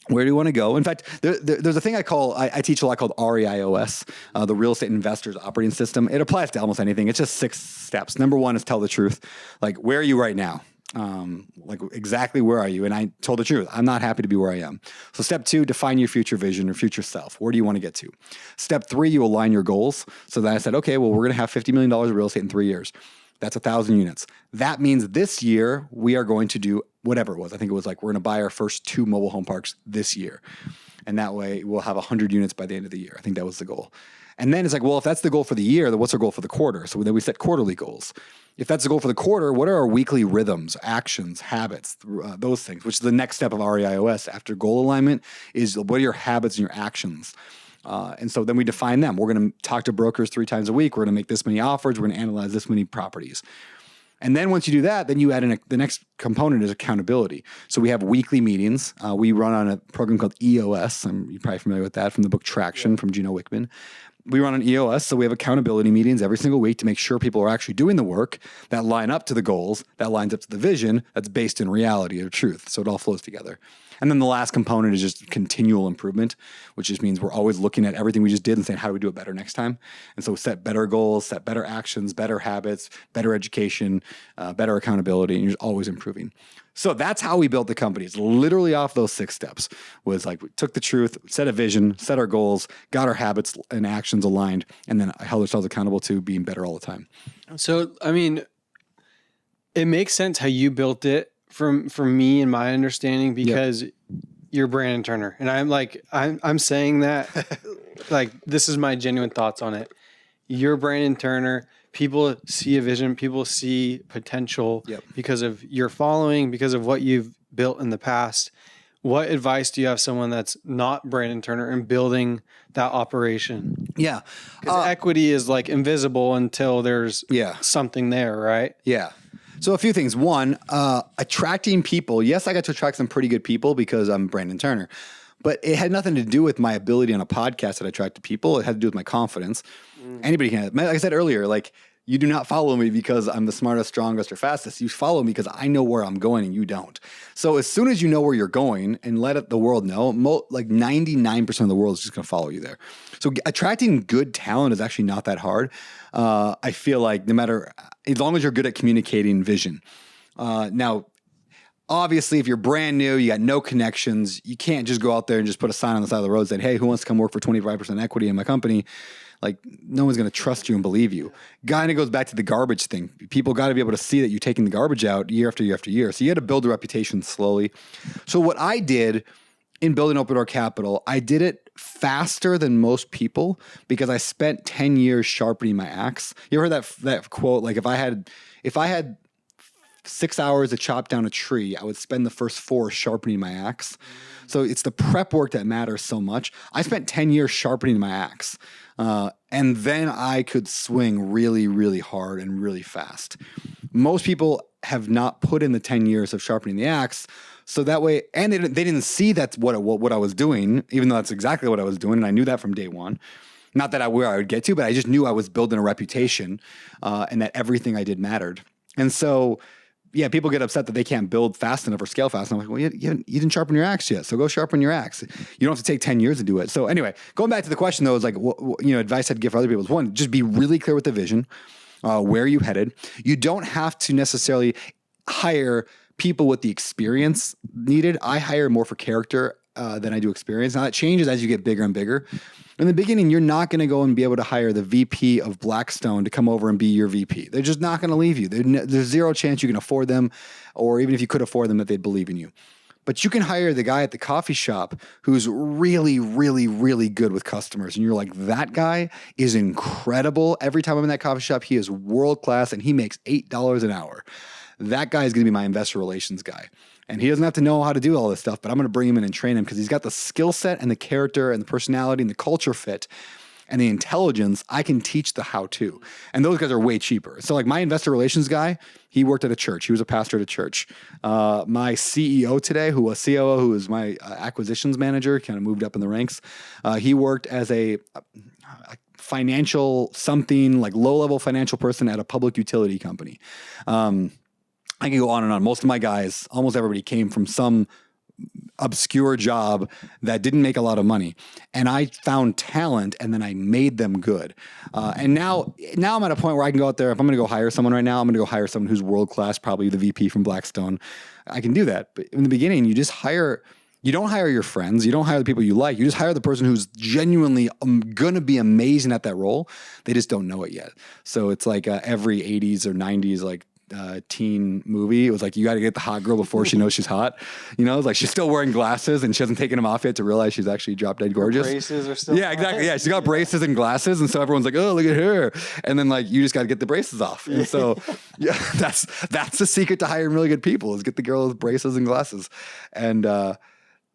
Where do you want to go? In fact, there's a thing I teach a lot called REIOS, the Real Estate Investors Operating System. It applies to almost anything. It's just 6 steps. Number one is tell the truth. Like, where are you right now? Like exactly where are you? And I told the truth. I'm not happy to be where I am. So step 2, define your future vision or future self. Where do you want to get to? Step 3, you align your goals. So then I said, okay, well, we're going to have $50 million of real estate in 3 years. That's 1,000 units. That means this year we are going to do whatever it was. I think it was like we're going to buy our first 2 mobile home parks this year. And that way we'll have 100 units by the end of the year. I think that was the goal. And then it's like, well, if that's the goal for the year, then what's our goal for the quarter? So then we set quarterly goals. If that's the goal for the quarter, what are our weekly rhythms, actions, habits, those things, which is the next step of REIOS after goal alignment is what are your habits and your actions? And so then we define them. We're going to talk to brokers 3 times a week. We're going to make this many offers. We're going to analyze this many properties. And then once you do that, then you add in the next component is accountability. So we have weekly meetings. We run on a program called EOS. You're probably familiar with that from the book Traction from Gino Wickman. We run on EOS, so we have accountability meetings every single week to make sure people are actually doing the work that line up to the goals, that lines up to the vision, that's based in reality or truth. So it all flows together. And then the last component is just continual improvement, which just means we're always looking at everything we just did and saying, how do we do it better next time? And so set better goals, set better actions, better habits, better education, better accountability, and you're always improving. So that's how we built the company. It's literally off those 6 steps. Was like we took the truth, set a vision, set our goals, got our habits and actions aligned, and then held ourselves accountable to being better all the time. So, I mean, it makes sense how you built it from me and my understanding because you're Brandon Turner. And I'm saying that like this is my genuine thoughts on it. You're Brandon Turner. People see a vision, people see potential because of your following, because of what you've built in the past. What advice do you have someone that's not Brandon Turner in building that operation? Yeah. Because equity is like invisible until there's something there, right? Yeah. So a few things. One, attracting people. Yes, I got to attract some pretty good people because I'm Brandon Turner. But it had nothing to do with my ability on a podcast that attracted people. It had to do with my confidence. Anybody can. Like I said earlier, like You do not follow me because I'm the smartest, strongest, or fastest. You follow me because I know where I'm going and you don't. So as soon as you know where you're going and let the world know, like 99% of the world is just going to follow you there. So attracting good talent is actually not that hard. I feel like no matter, as long as you're good at communicating vision. Now, obviously, if you're brand new, you got no connections, you can't just go out there and just put a sign on the side of the road saying, hey, who wants to come work for 25% equity in my company? Like, no one's going to trust you and believe you. Kind of goes back to the garbage thing. People got to be able to see that you're taking the garbage out year after year after year. So you had to build a reputation slowly. So what I did in building Open Door Capital, I did it faster than most people because I spent 10 years sharpening my axe. You ever heard that quote? Like, if I had 6 hours to chop down a tree, I would spend the first 4 sharpening my axe. So it's the prep work that matters so much. I spent 10 years sharpening my axe. And then I could swing really, really hard and really fast. Most people have not put in the 10 years of sharpening the axe. So that way, and they didn't see that's what I was doing, even though that's exactly what I was doing. And I knew that from day one. Not that where I would get to, but I just knew I was building a reputation and that everything I did mattered. And so, yeah, people get upset that they can't build fast enough or scale fast enough. I'm like, well, you didn't sharpen your axe yet, so go sharpen your axe. You don't have to take 10 years to do it. So anyway, going back to the question though, is like, advice I'd give for other people is one, just be really clear with the vision, where you headed. You don't have to necessarily hire people with the experience needed. I hire more for character than I do experience. Now that changes as you get bigger and bigger. In the beginning, you're not going to go and be able to hire the VP of Blackstone to come over and be your VP. They're just not going to leave you. There's zero chance you can afford them, or even if you could afford them, that they'd believe in you. But you can hire the guy at the coffee shop who's really, really, really good with customers. And you're like, that guy is incredible. Every time I'm in that coffee shop, he is world class and he makes $8 an hour. That guy is going to be my investor relations guy. And he doesn't have to know how to do all this stuff, but I'm going to bring him in and train him because he's got the skill set and the character and the personality and the culture fit and the intelligence. I can teach the how-to. And those guys are way cheaper. So like my investor relations guy, he worked at a church. He was a pastor at a church. My CEO today, who was COO, who was my acquisitions manager, kind of moved up in the ranks. He worked as a financial something, like low-level financial person at a public utility company. I can go on and on. Most of my guys, almost everybody came from some obscure job that didn't make a lot of money. And I found talent and then I made them good. And now I'm at a point where I can go out there. If I'm going to go hire someone right now, I'm going to go hire someone who's world-class, probably the VP from Blackstone. I can do that. But in the beginning, you don't hire your friends. You don't hire the people you like. You just hire the person who's genuinely going to be amazing at that role. They just don't know it yet. So it's like every 80s or 90s, like, teen movie. It was like, you got to get the hot girl before she knows she's hot. You know, it's like she's still wearing glasses and she hasn't taken them off yet to realize she's actually drop dead gorgeous. Her braces are still. Yeah, exactly. Yeah, she's got braces and glasses, and so everyone's like, oh, look at her. And then like you just got to get the braces off. And so yeah, that's the secret to hiring really good people is get the girl with braces and glasses. And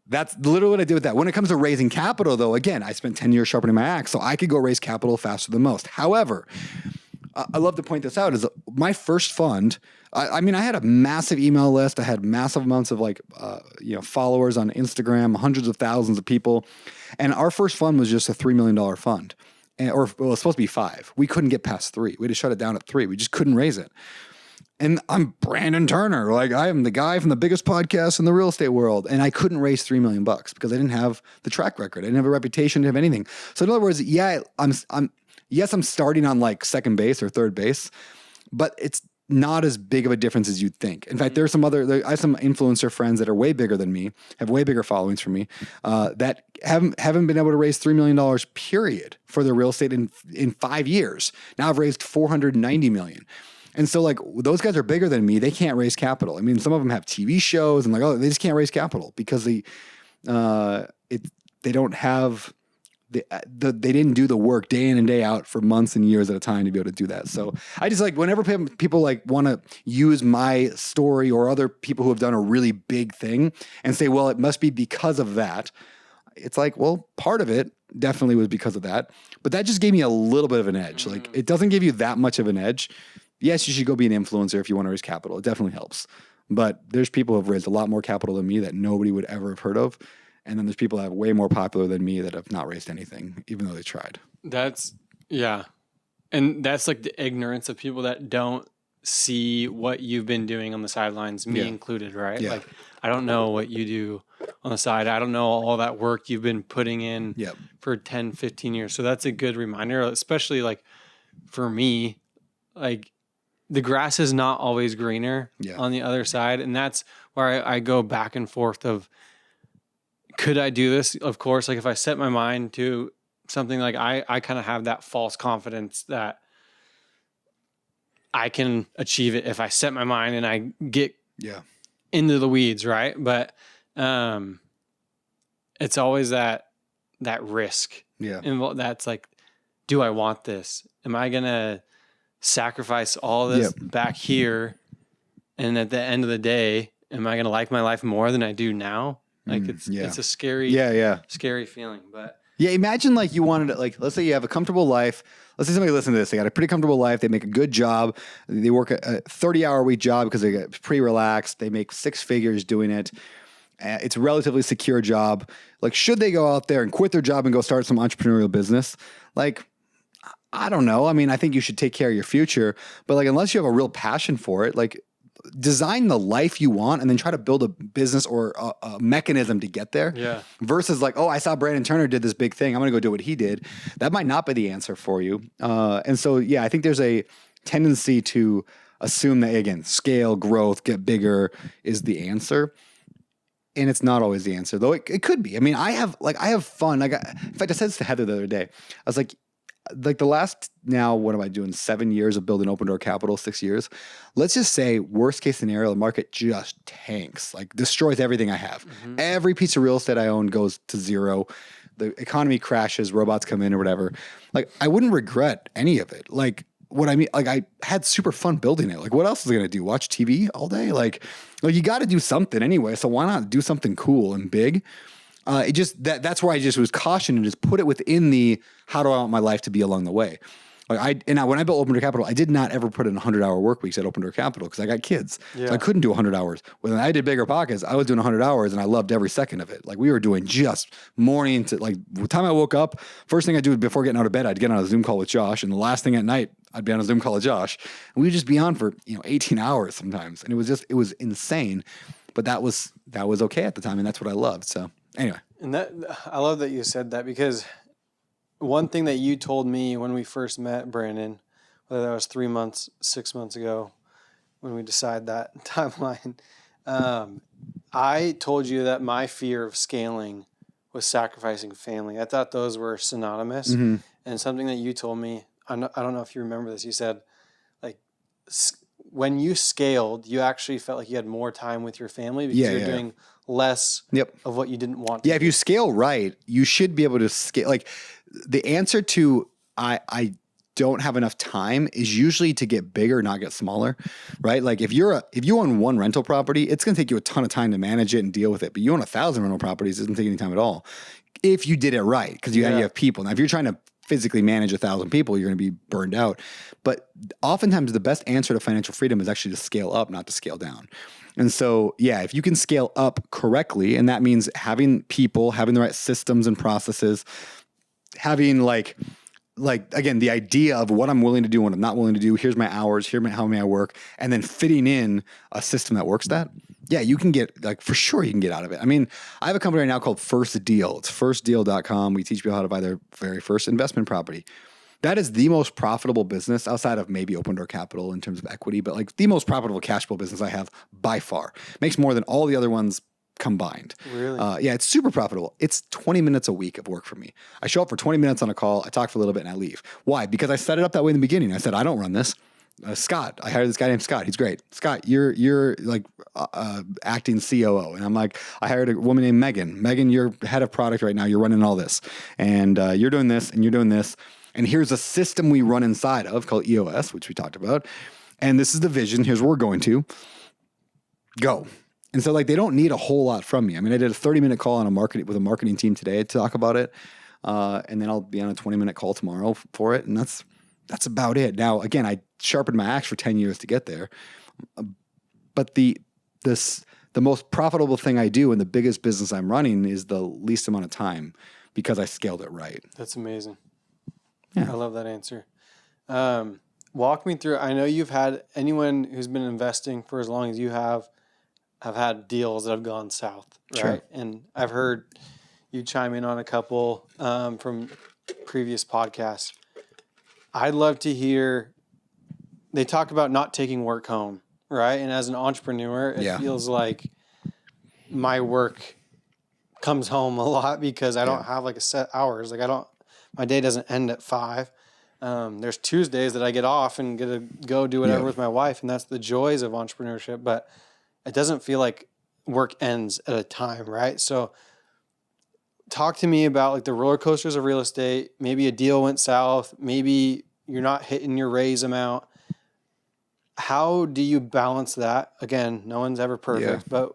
that's literally what I did with that. When it comes to raising capital, though, again, I spent 10 years sharpening my axe, so I could go raise capital faster than most. However, I love to point this out is my first fund. I mean, I had a massive email list. I had massive amounts of followers on Instagram, hundreds of thousands of people. And our first fund was just a $3 million fund. It was supposed to be 5. We couldn't get past 3. We had to shut it down at 3. We just couldn't raise it. And I'm Brandon Turner. Like I am the guy from the biggest podcast in the real estate world. And I couldn't raise $3 million because I didn't have the track record. I didn't have a reputation, didn't have anything. So in other words, yeah, I'm starting on like second base or third base, but it's not as big of a difference as you'd think. In fact, I have some influencer friends that are way bigger than me, have way bigger followings from me, that haven't been able to raise $3 million period for their real estate in 5 years. Now I've raised $490 million. And so like those guys are bigger than me. They can't raise capital. I mean, some of them have TV shows and like, they just can't raise capital because they don't have. They didn't do the work day in and day out for months and years at a time to be able to do that. So I just like whenever people like want to use my story or other people who have done a really big thing and say, well, it must be because of that. It's like, well, part of it definitely was because of that, but that just gave me a little bit of an edge. Like it doesn't give you that much of an edge. Yes, you should go be an influencer if you want to raise capital. It definitely helps. But there's people who have raised a lot more capital than me that nobody would ever have heard of. And then there's people that are way more popular than me that have not raised anything, even though they tried. That's, yeah. And that's like the ignorance of people that don't see what you've been doing on the sidelines, me included, right? Yeah. Like, I don't know what you do on the side. I don't know all that work you've been putting in for 10, 15 years. So that's a good reminder, especially like for me, like the grass is not always greener on the other side. And that's where I go back and forth of, could I do this? Of course, like if I set my mind to something, like I kind of have that false confidence that I can achieve it if I set my mind and I get into the weeds, right? But it's always that risk. Yeah. And that's like, do I want this? Am I going to sacrifice all this back here? And at the end of the day, am I going to like my life more than I do now? Like it's a scary, scary feeling, but imagine like you wanted to, like, let's say you have a comfortable life. Let's say somebody listen to this. They got a pretty comfortable life. They make a good job. They work a 30-hour-a-week job because they get pretty relaxed. They make 6 figures doing it. It's a relatively secure job. Like, should they go out there and quit their job and go start some entrepreneurial business? Like, I don't know. I mean, I think you should take care of your future, but like, unless you have a real passion for it, like, design the life you want and then try to build a business or a mechanism to get there. Yeah. Versus like, oh, I saw Brandon Turner did this big thing, I'm going to go do what he did. That might not be the answer for you. And so, I think there's a tendency to assume that, again, scale, growth, get bigger is the answer. And it's not always the answer, though it could be. I mean, I have fun. In fact, I said this to Heather the other day. I was like the last, now what am I doing? 7 years of building Open Door Capital, 6 years. Let's just say worst case scenario, the market just tanks, like destroys everything I have. Mm-hmm. Every piece of real estate I own goes to zero. The economy crashes, robots come in or whatever. Like, I wouldn't regret any of it. Like, what I mean, like, I had super fun building it. Like, what else is I going to do? Watch TV all day? Like you got to do something anyway. So why not do something cool and big? It just, that's where I just was cautioned and just put it within the, how do I want my life to be along the way? Like when I built Open Door Capital, I did not ever put in 100-hour work weeks at Open Door Capital because I got kids. Yeah. So I couldn't do 100 hours. When I did Bigger Pockets, I was doing 100 hours and I loved every second of it. Like, we were doing just morning to, like, the time I woke up, first thing I do before getting out of bed, I'd get on a Zoom call with Josh. And the last thing at night, I'd be on a Zoom call with Josh. And we'd just be on for, 18 hours sometimes. And it was insane. But that was okay at the time. And that's what I loved. So anyway. And I love that you said that, because one thing that you told me when we first met, Brandon, whether that was 3 months, 6 months ago, when we decided that timeline, I told you that my fear of scaling was sacrificing family. I thought those were synonymous. Mm-hmm. And something that you told me, I don't know if you remember this, you said, like, when you scaled, you actually felt like you had more time with your family because you're doing less of what you didn't want to do. If you scale right, you should be able to scale. Like, the answer to I don't have enough time is usually to get bigger, not get smaller, right? Like, if you own one rental property, it's going to take you a ton of time to manage it and deal with it. But you own 1,000 rental properties, it doesn't take any time at all if you did it right, because you have people. Now, if you're trying to physically manage 1,000 people, you're going to be burned out. But oftentimes the best answer to financial freedom is actually to scale up, not to scale down. And so, if you can scale up correctly, and that means having people, having the right systems and processes, having like again, the idea of what I'm willing to do, what I'm not willing to do, here's my hours, how may I work, and then fitting in a system that works that. You can get, like, for sure you can get out of it. I mean, I have a company right now called First Deal. It's firstdeal.com. We teach people how to buy their very first investment property. That is the most profitable business outside of maybe Open Door Capital in terms of equity, but like the most profitable cash flow business I have by far. Makes more than all the other ones combined. Really? It's super profitable. It's 20 minutes a week of work for me. I show up for 20 minutes on a call, I talk for a little bit, and I leave. Why? Because I set it up that way in the beginning. I said, I don't run this. Scott, I hired this guy named Scott. He's great. Scott, you're like acting COO. And I'm like, I hired a woman named Megan. Megan, you're head of product right now. You're running all this. And you're doing this and you're doing this. And here's a system we run inside of called EOS, which we talked about. And this is the vision. Here's where we're going to go. And so, like, they don't need a whole lot from me. I mean, I did a 30-minute call on with a marketing team today to talk about it. And then I'll be on a 20-minute call tomorrow for it. And that's about it. Now, again, I sharpened my axe for 10 years to get there. But the most profitable thing I do and the biggest business I'm running is the least amount of time, because I scaled it right. That's amazing. Yeah. I love that answer. Walk me through. I know you've had anyone who's been investing for as long as you have had deals that have gone south, right? Sure. And I've heard you chime in on a couple from previous podcasts. I'd love to hear. They talk about not taking work home, right? And as an entrepreneur, it feels like my work comes home a lot because I don't have like a set hours. Like my day doesn't end at 5. There's Tuesdays that I get off and get to go do whatever with my wife, and that's the joys of entrepreneurship. But it doesn't feel like work ends at a time, right? So talk to me about like the roller coasters of real estate. Maybe a deal went south. Maybe you're not hitting your raise amount. How do you balance that? Again, no one's ever perfect, but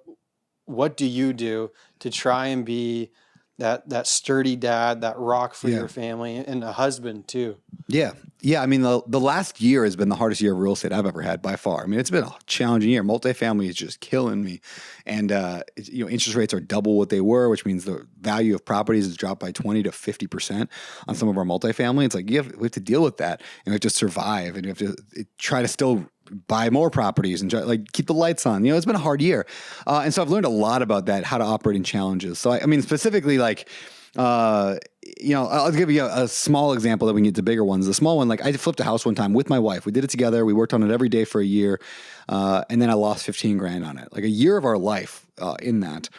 what do you do to try and be that sturdy dad, that rock for your family, and a husband too? Yeah. Yeah. I mean, the last year has been the hardest year of real estate I've ever had by far. I mean, it's been a challenging year. Multifamily is just killing me. And, interest rates are double what they were, which means the value of properties has dropped by 20 to 50% on some of our multifamily. It's like, we have to deal with that, and we have to survive, and we have to try to still buy more properties and keep the lights on. It's been a hard year. And so I've learned a lot about that, how to operate in challenges. So I mean, specifically I'll give you a small example that we can get to bigger ones. The small one, I flipped a house one time with my wife. We did it together. We worked on it every day for a year. And then I lost 15 grand on it, like a year of our life in that.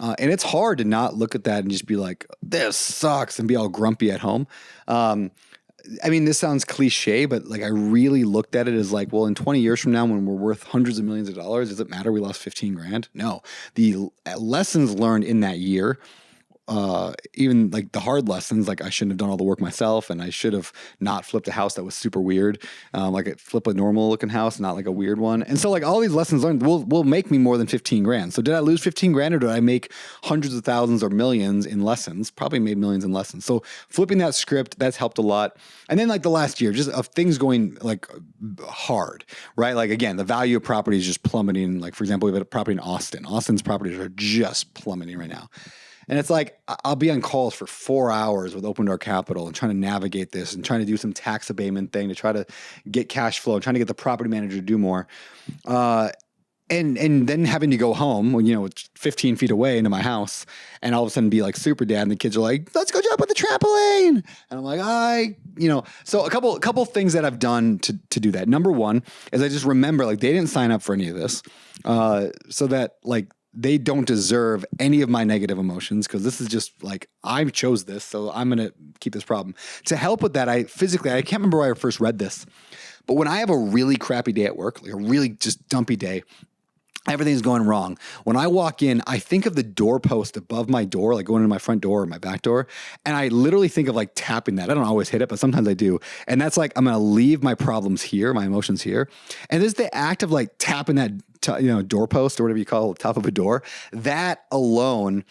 And it's hard to not look at that and just be like, this sucks, and be all grumpy at home. I mean, this sounds cliche, but I really looked at it as well, in 20 years from now, when we're worth hundreds of millions of dollars, does it matter we lost 15 grand? No. The lessons learned in that year, even the hard lessons, I shouldn't have done all the work myself, and I should have not flipped a house that was super weird. Flip a normal looking house, not a weird one. And so all these lessons learned will make me more than 15 grand. So did I lose 15 grand, or did I make hundreds of thousands or millions in lessons? Probably made millions in lessons. So flipping that script, that's helped a lot. And then the last year, just of things going hard, right? Again, the value of property is just plummeting. For example, we have a property in Austin. Austin's properties are just plummeting right now. And it's I'll be on calls for 4 hours with Open Door Capital and trying to navigate this and trying to do some tax abatement thing to try to get cash flow and trying to get the property manager to do more. And then having to go home when, it's 15 feet away into my house, and all of a sudden be super dad, and the kids are like, let's go jump on the trampoline. And I'm like, so a couple things that I've done to do that. Number one is I just remember they didn't sign up for any of this. So that they don't deserve any of my negative emotions, because this is just I chose this, so I'm going to keep this problem. To help with that, I can't remember where I first read this, but when I have a really crappy day at work, a really just dumpy day, everything's going wrong. When I walk in, I think of the doorpost above my door, going into my front door or my back door. And I literally think of tapping that. I don't always hit it, but sometimes I do. And that's I'm going to leave my problems here, my emotions here. And there's the act of tapping that, doorpost or whatever you call it, top of a door. That alone,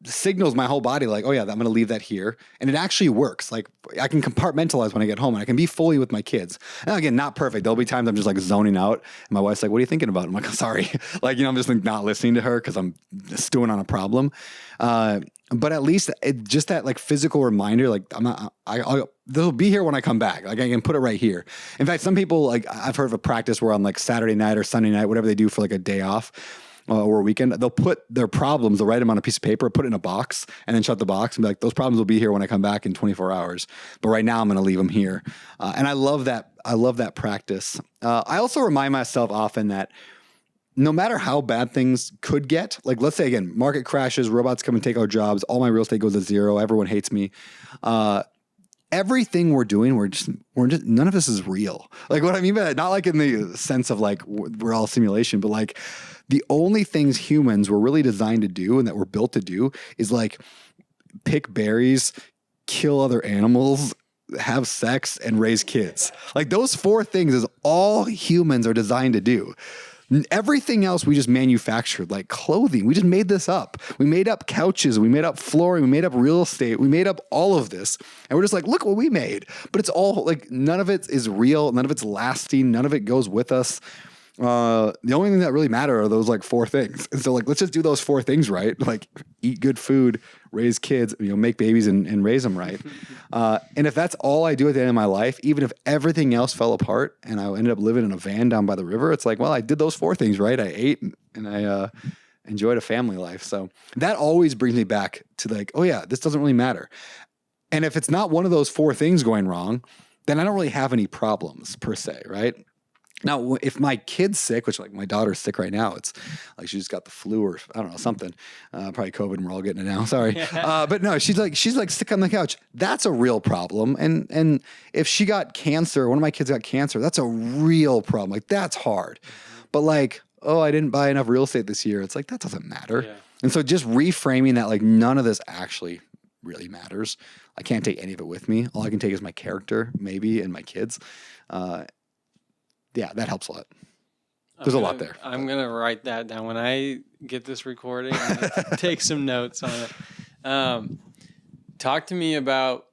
signals my whole body oh yeah, I'm going to leave that here. And it actually works. I can compartmentalize when I get home, and I can be fully with my kids. And again, not perfect. There'll be times I'm just zoning out, and my wife's like, what are you thinking about? I'm like, sorry. I'm just not listening to her because I'm stewing on a problem. But at least just that physical reminder, they'll be here when I come back. I can put it right here. In fact, some people, I've heard of a practice where on Saturday night or Sunday night, whatever they do for a day off, or a weekend, they'll put their problems, they'll write them on a piece of paper, put it in a box, and then shut the box and be those problems will be here when I come back in 24 hours. But right now I'm going to leave them here. And I love that. I love that practice. I also remind myself often that no matter how bad things could get, let's say again, market crashes, robots come and take our jobs, all my real estate goes to zero, everyone hates me. Everything we're doing, we're just none of this is real. What I mean by that, not in the sense of we're all simulation, but the only things humans were really designed to do and that we're built to do is pick berries, kill other animals, have sex, and raise kids. Those 4 things is all humans are designed to do. Everything else we just manufactured, like clothing. We just made this up. We made up couches. We made up flooring. We made up real estate. We made up all of this. And we're just look what we made. But it's all none of it is real. None of it's lasting. None of it goes with us. The only thing that really matter are those like 4 things. And so like, let's just do those 4 things right. Like eat good food, raise kids, make babies and raise them right. And if that's all I do at the end of my life, even if everything else fell apart and I ended up living in a van down by the river, it's like, well, I did those 4 things right. I ate and I enjoyed a family life. So that always brings me back to like, oh yeah, this doesn't really matter. And if it's not one of those 4 things going wrong, then I don't really have any problems per se, right? Now, if my kid's sick, which like my daughter's sick right now, it's like she just got the flu or I don't know, something, probably COVID and we're all getting it now. Sorry. But no, she's like sick on the couch. That's a real problem. And if she got cancer, one of my kids got cancer, that's a real problem. Like that's hard. But like, oh, I didn't buy enough real estate this year. It's like, that doesn't matter. Yeah. And so just reframing that, like none of this actually really matters. I can't take any of it with me. All I can take is my character maybe and my kids. Yeah, that helps a lot. There's a lot there. I'm going to write that down when I get this recording and take some notes on it. Talk to me about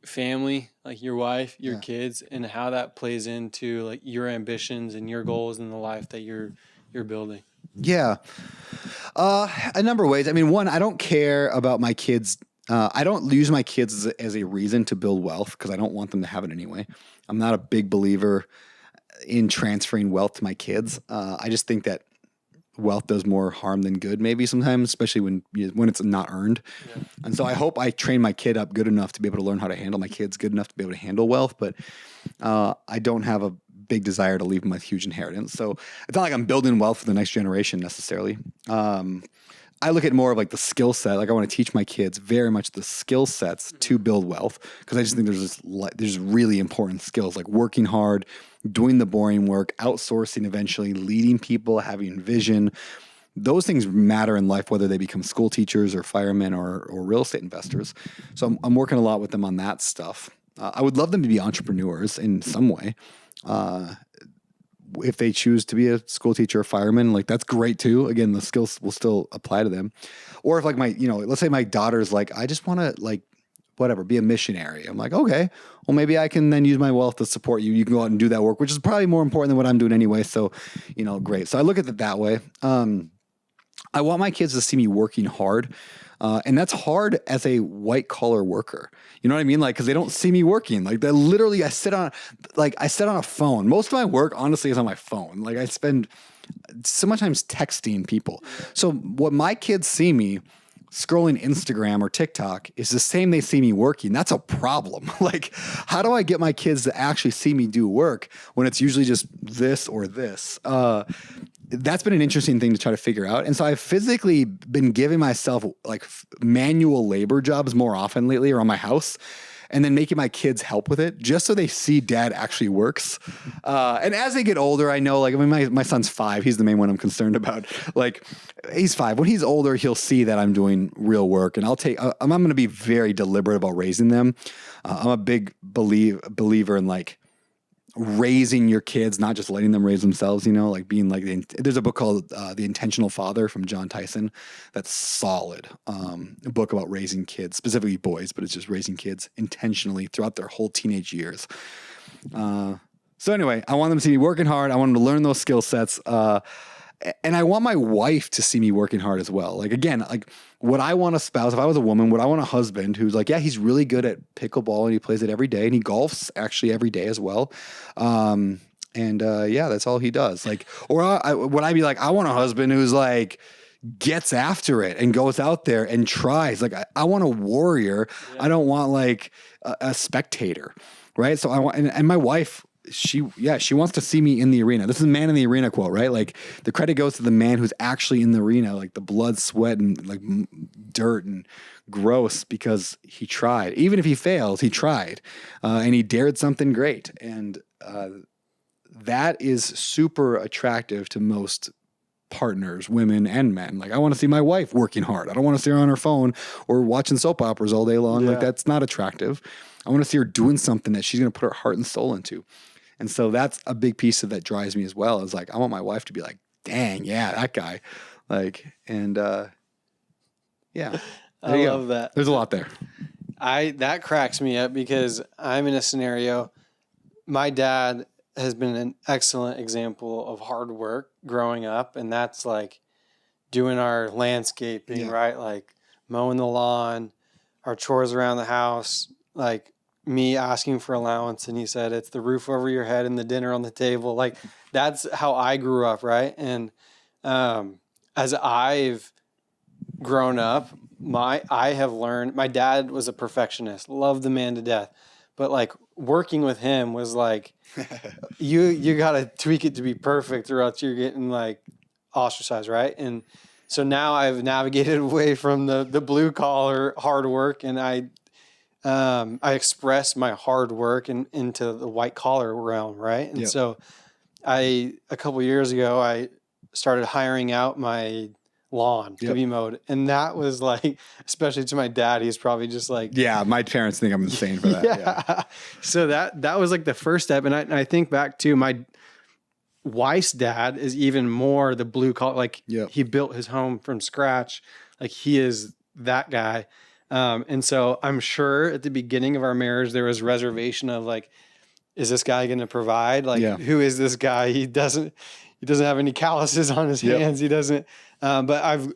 family, like your wife, your kids, and how that plays into like your ambitions and your goals in the life that you're building. Yeah. A number of ways. I mean, one, I don't care about my kids. I don't use my kids as a reason to build wealth because I don't want them to have it anyway. I'm not a big believer in transferring wealth to my kids. I just think that wealth does more harm than good maybe sometimes, especially when it's not earned. Yeah. And so I hope I train my kid up good enough to be able to learn how to handle my kids good enough to be able to handle wealth. But I don't have a big desire to leave them a huge inheritance. So it's not like I'm building wealth for the next generation necessarily. I look at more of like the skill set. Like I want to teach my kids very much the skill sets to build wealth because I just think there's really important skills like working hard, doing the boring work, outsourcing eventually, leading people, having vision. Those things matter in life, whether they become school teachers or firemen or real estate investors. So I'm working a lot with them on that stuff. I would love them to be entrepreneurs in some way. If they choose to be a school teacher or fireman, like that's great too. Again, the skills will still apply to them. Or if like let's say my daughter's like, I just want to like, whatever, be a missionary. I'm like, okay, well, maybe I can then use my wealth to support you. You can go out and do that work, which is probably more important than what I'm doing anyway. So, great. So I look at it that way. I want my kids to see me working hard. And that's hard as a white collar worker. You know what I mean? Like, cause they don't see me working. Like that literally I sit on a phone. Most of my work honestly is on my phone. Like I spend so much time texting people. So what my kids see me scrolling Instagram or TikTok is the same they see me working. That's a problem. Like, how do I get my kids to actually see me do work when it's usually just this or this? That's been an interesting thing to try to figure out. And so I've physically been giving myself like manual labor jobs more often lately around my house and then making my kids help with it just so they see dad actually works. And as they get older, I know like, I mean, my son's 5. He's the main one I'm concerned about. Like he's 5. When he's older, he'll see that I'm doing real work and I'm going to be very deliberate about raising them. I'm a big believer in like, raising your kids, not just letting them raise themselves, like being like, there's a book called The Intentional Father from John Tyson. That's solid. A book about raising kids, specifically boys, but it's just raising kids intentionally throughout their whole teenage years. So anyway, I want them to see me working hard. I want them to learn those skill sets. And I want my wife to see me working hard as well. Like, again, like what I want a spouse, if I was a woman, what I want a husband who's like, yeah, he's really good at pickleball and he plays it every day and he golfs actually every day as well. Yeah, that's all he does. Like, or would I be like, I want a husband who's like, gets after it and goes out there and tries. Like, I want a warrior. Yeah. I don't want like a spectator. Right. So I want, and my wife, she wants to see me in the arena. This is man in the arena quote, right? Like the credit goes to the man who's actually in the arena, like the blood, sweat, and like dirt and gross because he tried. Even if he fails, he tried, and he dared something great. And that is super attractive to most partners, women and men. Like I want to see my wife working hard. I don't want to see her on her phone or watching soap operas all day long. Yeah. Like that's not attractive. I want to see her doing something that she's going to put her heart and soul into. And so that's a big piece of that drives me as well. Is like, I want my wife to be like, dang, yeah, that guy. Like, and yeah. I love that. There's a lot there. That cracks me up because I'm in a scenario. My dad has been an excellent example of hard work growing up. And that's like doing our landscaping, right? Like mowing the lawn, our chores around the house, like me asking for allowance. And he said, it's the roof over your head and the dinner on the table. Like that's how I grew up, right? And as I've grown up, I have learned, my dad was a perfectionist, loved the man to death. But like working with him was like, you got to tweak it to be perfect or else you're getting like ostracized, right? And so now I've navigated away from the blue collar hard work, and I express my hard work into the white collar realm, right? And so a couple years ago, I started hiring out my lawn to be mowed, and that was like, especially to my dad, he's probably just like, my parents think I'm insane for that. So that was like the first step. And I think back to my wife's dad is even more the blue collar, like he built his home from scratch. Like he is that guy. And so I'm sure at the beginning of our marriage, there was reservation of like, is this guy going to provide? Like, who is this guy? He doesn't have any calluses on his hands. He doesn't, but I've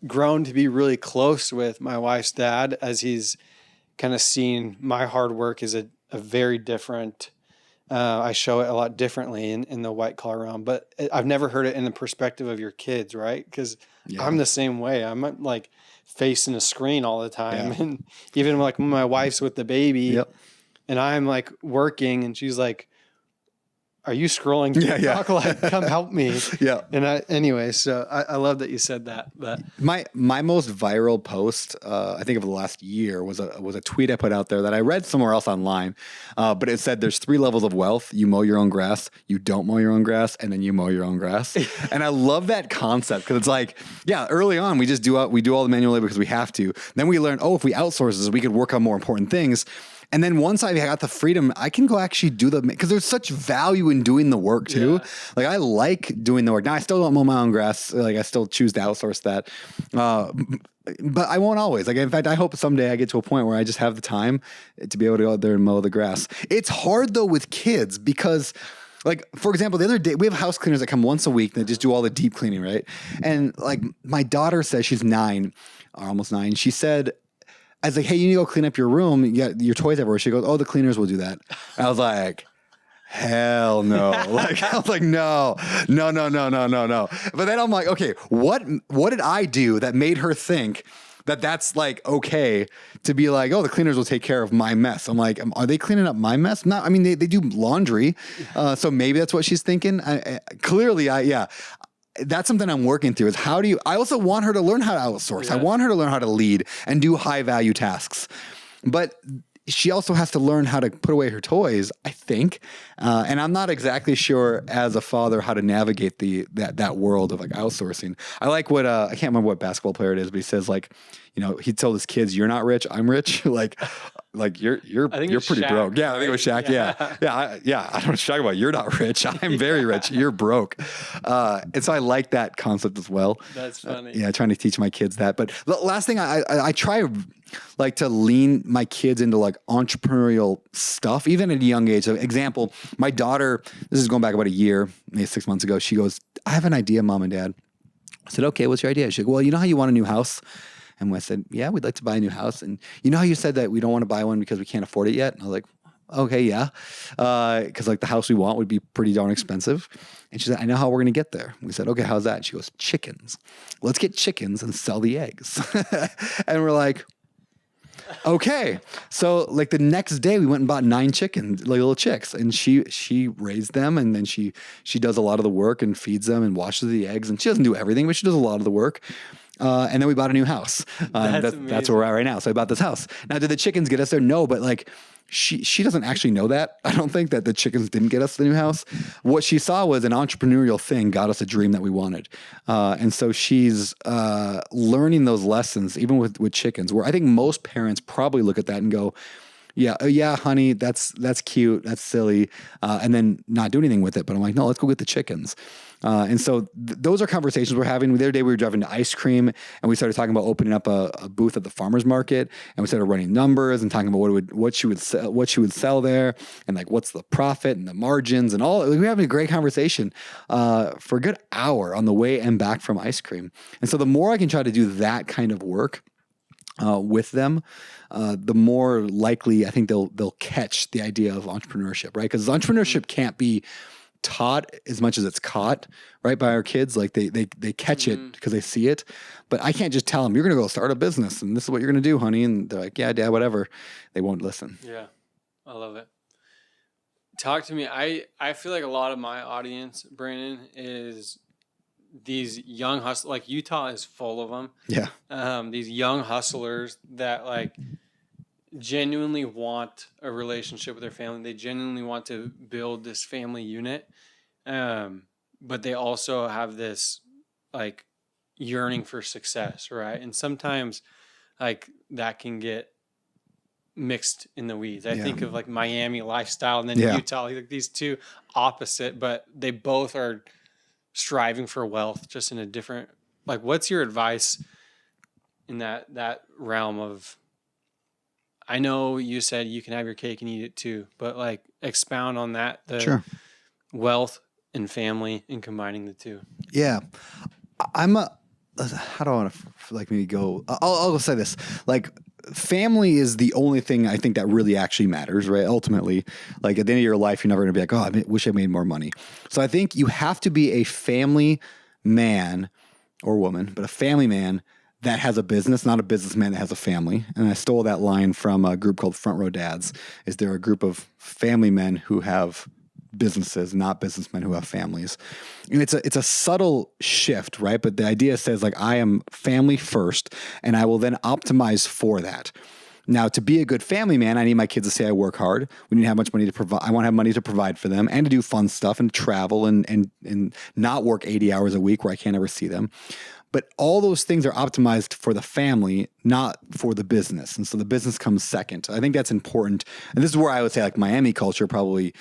grown to be really close with my wife's dad as he's kind of seen my hard work as a very different, I show it a lot differently in the white collar realm, but I've never heard it in the perspective of your kids, right? Because I'm the same way. I'm like facing a screen all the time. And even like when my wife's with the baby and I'm like working and she's like, are you scrolling TikTok? Like, come help me. And anyway, so I love that you said that. But my most viral post, I think of the last year was a tweet I put out there that I read somewhere else online. But it said there's 3 levels of wealth. You mow your own grass, you don't mow your own grass, and then you mow your own grass. And I love that concept because it's like, early on we do all the manual labor because we have to. Then we learn, if we outsource this, we could work on more important things. And then once I got the freedom, I can go actually do because there's such value in doing the work too. Like I like doing the work. Now I still don't mow my own grass. Like I still choose to outsource that. But I won't always. Like in fact, I hope someday I get to a point where I just have the time to be able to go out there and mow the grass. It's hard though with kids because like, for example, the other day, we have house cleaners that come once a week that just do all the deep cleaning, right? And like my daughter says, she's 9 or almost 9. She said, I was like, hey, you need to go clean up your room. You got your toys everywhere. She goes, oh, the cleaners will do that. I was like, hell no. Like, I was like, no. But then I'm like, okay, what did I do that made her think that that's like, okay to be like, oh, the cleaners will take care of my mess. I'm like, are they cleaning up my mess? No, I mean, they do laundry. So maybe that's what she's thinking. Clearly, that's something I'm working through is I also want her to learn how to outsource. I want her to learn how to lead and do high value tasks, but she also has to learn how to put away her toys, I think. And I'm not exactly sure as a father how to navigate that world of like outsourcing. I like what, I can't remember what basketball player it is, but he says like, he told his kids, you're not rich, I'm rich. like you're pretty Shaq, broke. Yeah, I think it was Shaq. Yeah. I don't know what you're talking about. You're not rich. I'm very rich. You're broke. And so I like that concept as well. That's funny. Trying to teach my kids that. But the last thing I try like to lean my kids into like entrepreneurial stuff, even at a young age. So example, my daughter, this is going back about a year, maybe 6 months ago. She goes, I have an idea, Mom and Dad. I said, okay, what's your idea? She goes, well, you know how you want a new house? And I said, yeah, we'd like to buy a new house. And you know how you said that we don't want to buy one because we can't afford it yet? And I was like, okay, yeah. Because like the house we want would be pretty darn expensive. And she said, I know how we're going to get there. We said, okay, how's that? And she goes, chickens. Let's get chickens and sell the eggs. And we're like, okay. So like the next day we went and bought 9 chickens, like little chicks, and she raised them, and then she does a lot of the work and feeds them and washes the eggs, and she doesn't do everything, but she does a lot of the work. And then we bought a new house. That's where we're at right now. So I bought this house. Now, did the chickens get us there? No, but like she doesn't actually know that. I don't think that the chickens didn't get us the new house. What she saw was an entrepreneurial thing got us a dream that we wanted. And so she's learning those lessons, even with chickens, where I think most parents probably look at that and go, Yeah. Yeah, honey, that's cute. That's silly. And then not do anything with it. But I'm like, no, let's go get the chickens. And so those are conversations we're having. The other day we were driving to ice cream and we started talking about opening up a booth at the farmer's market, and we started running numbers and talking about what she would sell there, and like what's the profit and the margins and all. We were having a great conversation for a good hour on the way and back from ice cream. And so the more I can try to do that kind of work with them, the more likely I think they'll catch the idea of entrepreneurship, right? Because entrepreneurship can't be taught as much as it's caught, right, by our kids. Like they catch it because they see it. But I can't just tell them, you're going to go start a business and this is what you're going to do, honey. And they're like, yeah, dad, whatever. They won't listen. Yeah, I love it. Talk to me. I feel like a lot of my audience, Brandon, is these young hustlers. Like Utah is full of them. Yeah. These young hustlers that like genuinely want a relationship with their family. They genuinely want to build this family unit. But they also have this like yearning for success, right? And sometimes like that can get mixed in the weeds. I think of like Miami lifestyle and then Utah, like these two opposite, but they both are striving for wealth just in a different, like, what's your advice in that realm of, I know you said you can have your cake and eat it too, but like expound on that, the wealth and family and combining the two. Yeah. How do I want to like maybe go? I'll say this, like family is the only thing I think that really actually matters, right? Ultimately, like at the end of your life, you're never going to be like, oh, I wish I made more money. So I think you have to be a family man or woman, but a family man that has a business, not a businessman that has a family. And I stole that line from a group called Front Row Dads. Is there a group of family men who have businesses, not businessmen who have families? And it's a subtle shift, right? But the idea says like, I am family first and I will then optimize for that. Now, to be a good family man, I need my kids to say I work hard. We need to have much money to provide. I want to have money to provide for them and to do fun stuff and travel and not work 80 hours a week where I can't ever see them. But all those things are optimized for the family, not for the business. And so the business comes second. I think that's important. And this is where I would say like Miami culture probably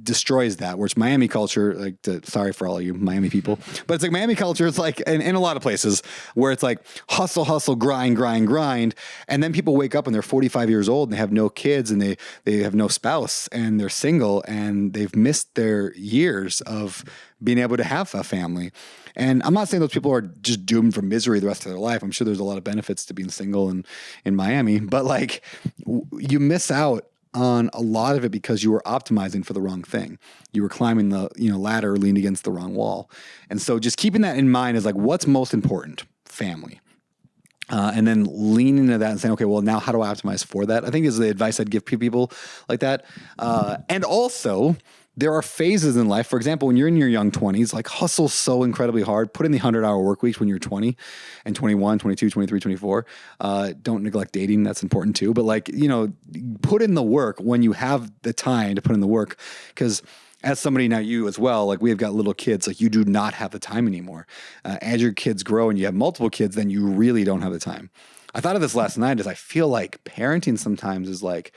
destroys that, where it's Miami culture, like sorry for all you Miami people, but it's like Miami culture. It's like in a lot of places where it's like hustle, grind. And then people wake up and they're 45 years old and they have no kids and they have no spouse and they're single and they've missed their years of being able to have a family. And I'm not saying those people are just doomed for misery the rest of their life. I'm sure there's a lot of benefits to being single in Miami, but like you miss out on a lot of it because you were optimizing for the wrong thing. You were climbing the ladder, leaned against the wrong wall. And so just keeping that in mind is like, what's most important? Family. And then leaning into that and saying, okay, well, now how do I optimize for that? I think is the advice I'd give people like that. And also, there are phases in life. For example, when you're in your young 20s, like hustle so incredibly hard. Put in the 100-hour work weeks when you're 20 and 21, 22, 23, 24. Don't neglect dating. That's important too. But like, put in the work when you have the time to put in the work. Because as somebody, now you as well, like we have got little kids, like you do not have the time anymore. As your kids grow and you have multiple kids, then you really don't have the time. I thought of this last night as I feel like parenting sometimes is like,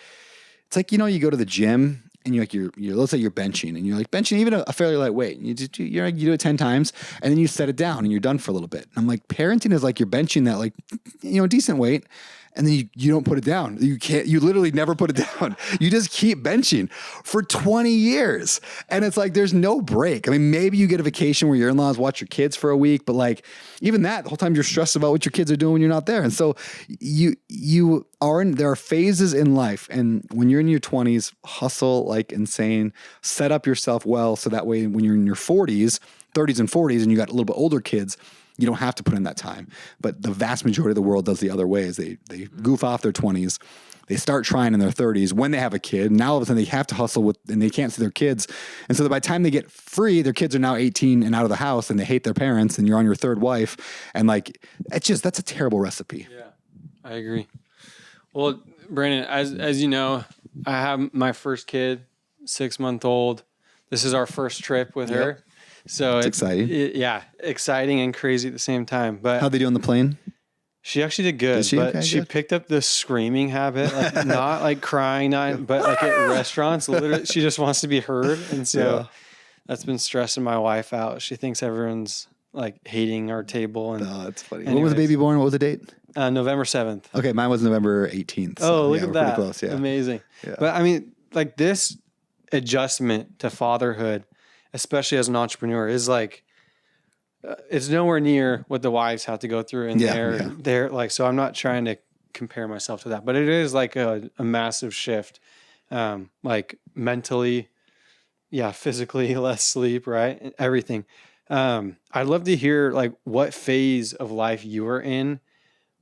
it's like, you go to the gym and you're let's say you're benching and you're like benching even a fairly light weight. You do it 10 times and then you set it down and you're done for a little bit. And I'm like, parenting is like you're benching that like, decent weight. And then you don't put it down. You literally never put it down. You just keep benching for 20 years. And it's like, there's no break. I mean, maybe you get a vacation where your in-laws watch your kids for a week, but like even that, the whole time you're stressed about what your kids are doing when you're not there. And so there are phases in life. And when you're in your 20s, hustle like insane, set up yourself well. So that way, when you're in your 30s and 40s, and you got a little bit older kids, you don't have to put in that time. But the vast majority of the world does the other way. Is they goof off their 20s. They start trying in their 30s when they have a kid. Now all of a sudden they have to hustle and they can't see their kids. And so that by the time they get free, their kids are now 18 and out of the house and they hate their parents and you're on your third wife. And like, that's a terrible recipe. Yeah, I agree. Well, Brandon, as you know, I have my first kid, 6-month-old. This is our first trip with her. So it's exciting. Exciting and crazy at the same time. But how'd they do on the plane? She actually did good, Did she? but Okay, she good. picked up the screaming habit, like not like crying, but like at restaurants, literally, she just wants to be heard. And so Yeah. that's been stressing my wife out. She thinks everyone's like hating our table. And Oh, that's funny. When anyways, was the baby born? What was the date? November 7th. Okay, mine was November 18th. Oh, look yeah, at we're that. pretty close. Yeah. Amazing. Yeah. But I mean, like this adjustment to fatherhood, especially as an entrepreneur, is like, it's nowhere near what the wives have to go through in their like, so I'm not trying to compare myself to that, but it is like a massive shift. Like mentally, physically, less sleep, right? Everything. I'd love to hear like what phase of life you were in,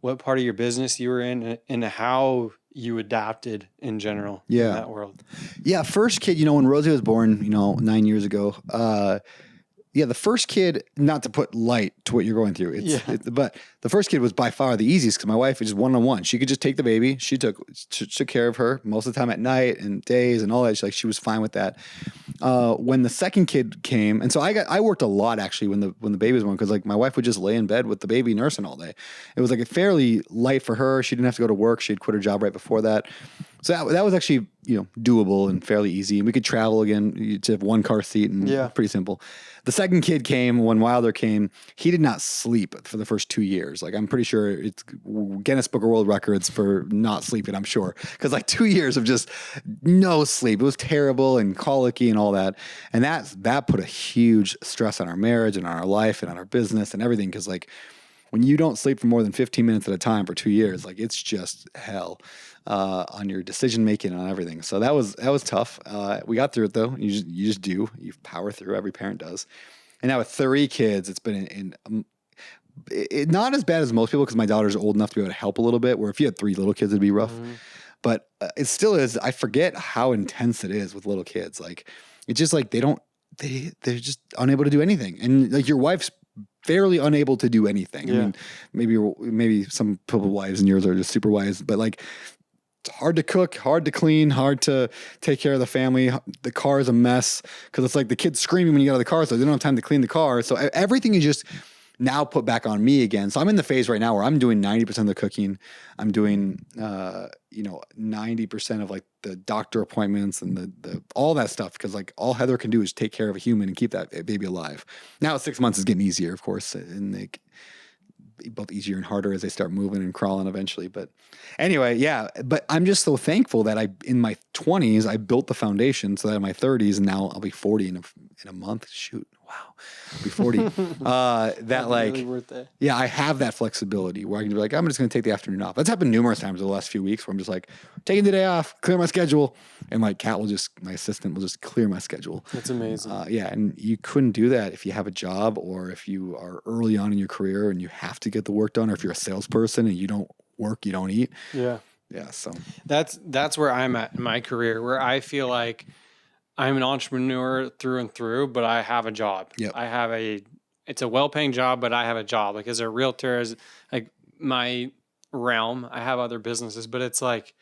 what part of your business you were in, and how you adapted in general in that world. Yeah. First kid, when Rosie was born, 9 years ago, the first kid, not to put light to what you're going through, but the first kid was by far the easiest because my wife was just one-on-one. She could just take the baby. She took care of her most of the time at night and days and all that. She was fine with that. When the second kid came, and so I worked a lot actually when the baby was born because like my wife would just lay in bed with the baby nursing all day. It was like a fairly light for her. She didn't have to go to work. She had quit her job right before that. So that was actually, doable and fairly easy. And we could travel again. You just have one car seat and pretty simple. The second kid came when Wilder came. He did not sleep for the first 2 years. Like I'm pretty sure it's Guinness Book of World Records for not sleeping, I'm sure. Because like 2 years of just no sleep. It was terrible and colicky and all that. And that put a huge stress on our marriage and on our life and on our business and everything. Because like when you don't sleep for more than 15 minutes at a time for 2 years, like it's just hell on your decision making and on everything. So that was tough. We got through it though. You just do. You power through. Every parent does. And now with 3 kids, it's been not as bad as most people because my daughter's old enough to be able to help a little bit. Where if you had 3 little kids, it'd be rough. Mm-hmm. But it still is. I forget how intense it is with little kids. Like it's just like they're just unable to do anything, and like your wife's fairly unable to do anything. Yeah. I mean, maybe some people's wives and yours are just super wise, but like it's hard to cook, hard to clean, hard to take care of the family. The car is a mess because it's like the kids screaming when you get out of the car, so they don't have time to clean the car. So everything is just now put back on me again. So I'm in the phase right now where I'm doing 90% of the cooking. I'm doing 90% of like the doctor appointments and the all that stuff because like all Heather can do is take care of a human and keep that baby alive. Now 6 months is getting easier, of course, and they both easier and harder as they start moving and crawling eventually. But anyway, yeah. But I'm just so thankful that in my 20s I built the foundation so that in my 30s, and now I'll be 40 in a month. Shoot. Wow. I'll be 40. That like, really worth it. Yeah, I have that flexibility where I can be like, I'm just going to take the afternoon off. That's happened numerous times over the last few weeks where I'm just like, taking the day off, clear my schedule. And like my assistant will just clear my schedule. That's amazing. Yeah. And you couldn't do that if you have a job or if you are early on in your career and you have to get the work done, or if you're a salesperson and you don't work, you don't eat. Yeah. Yeah. So that's where I'm at in my career, where I feel like I'm an entrepreneur through and through, but I have a job. Yep. It's a well-paying job, but I have a job. Like as a realtor, is like my realm. I have other businesses, but it's like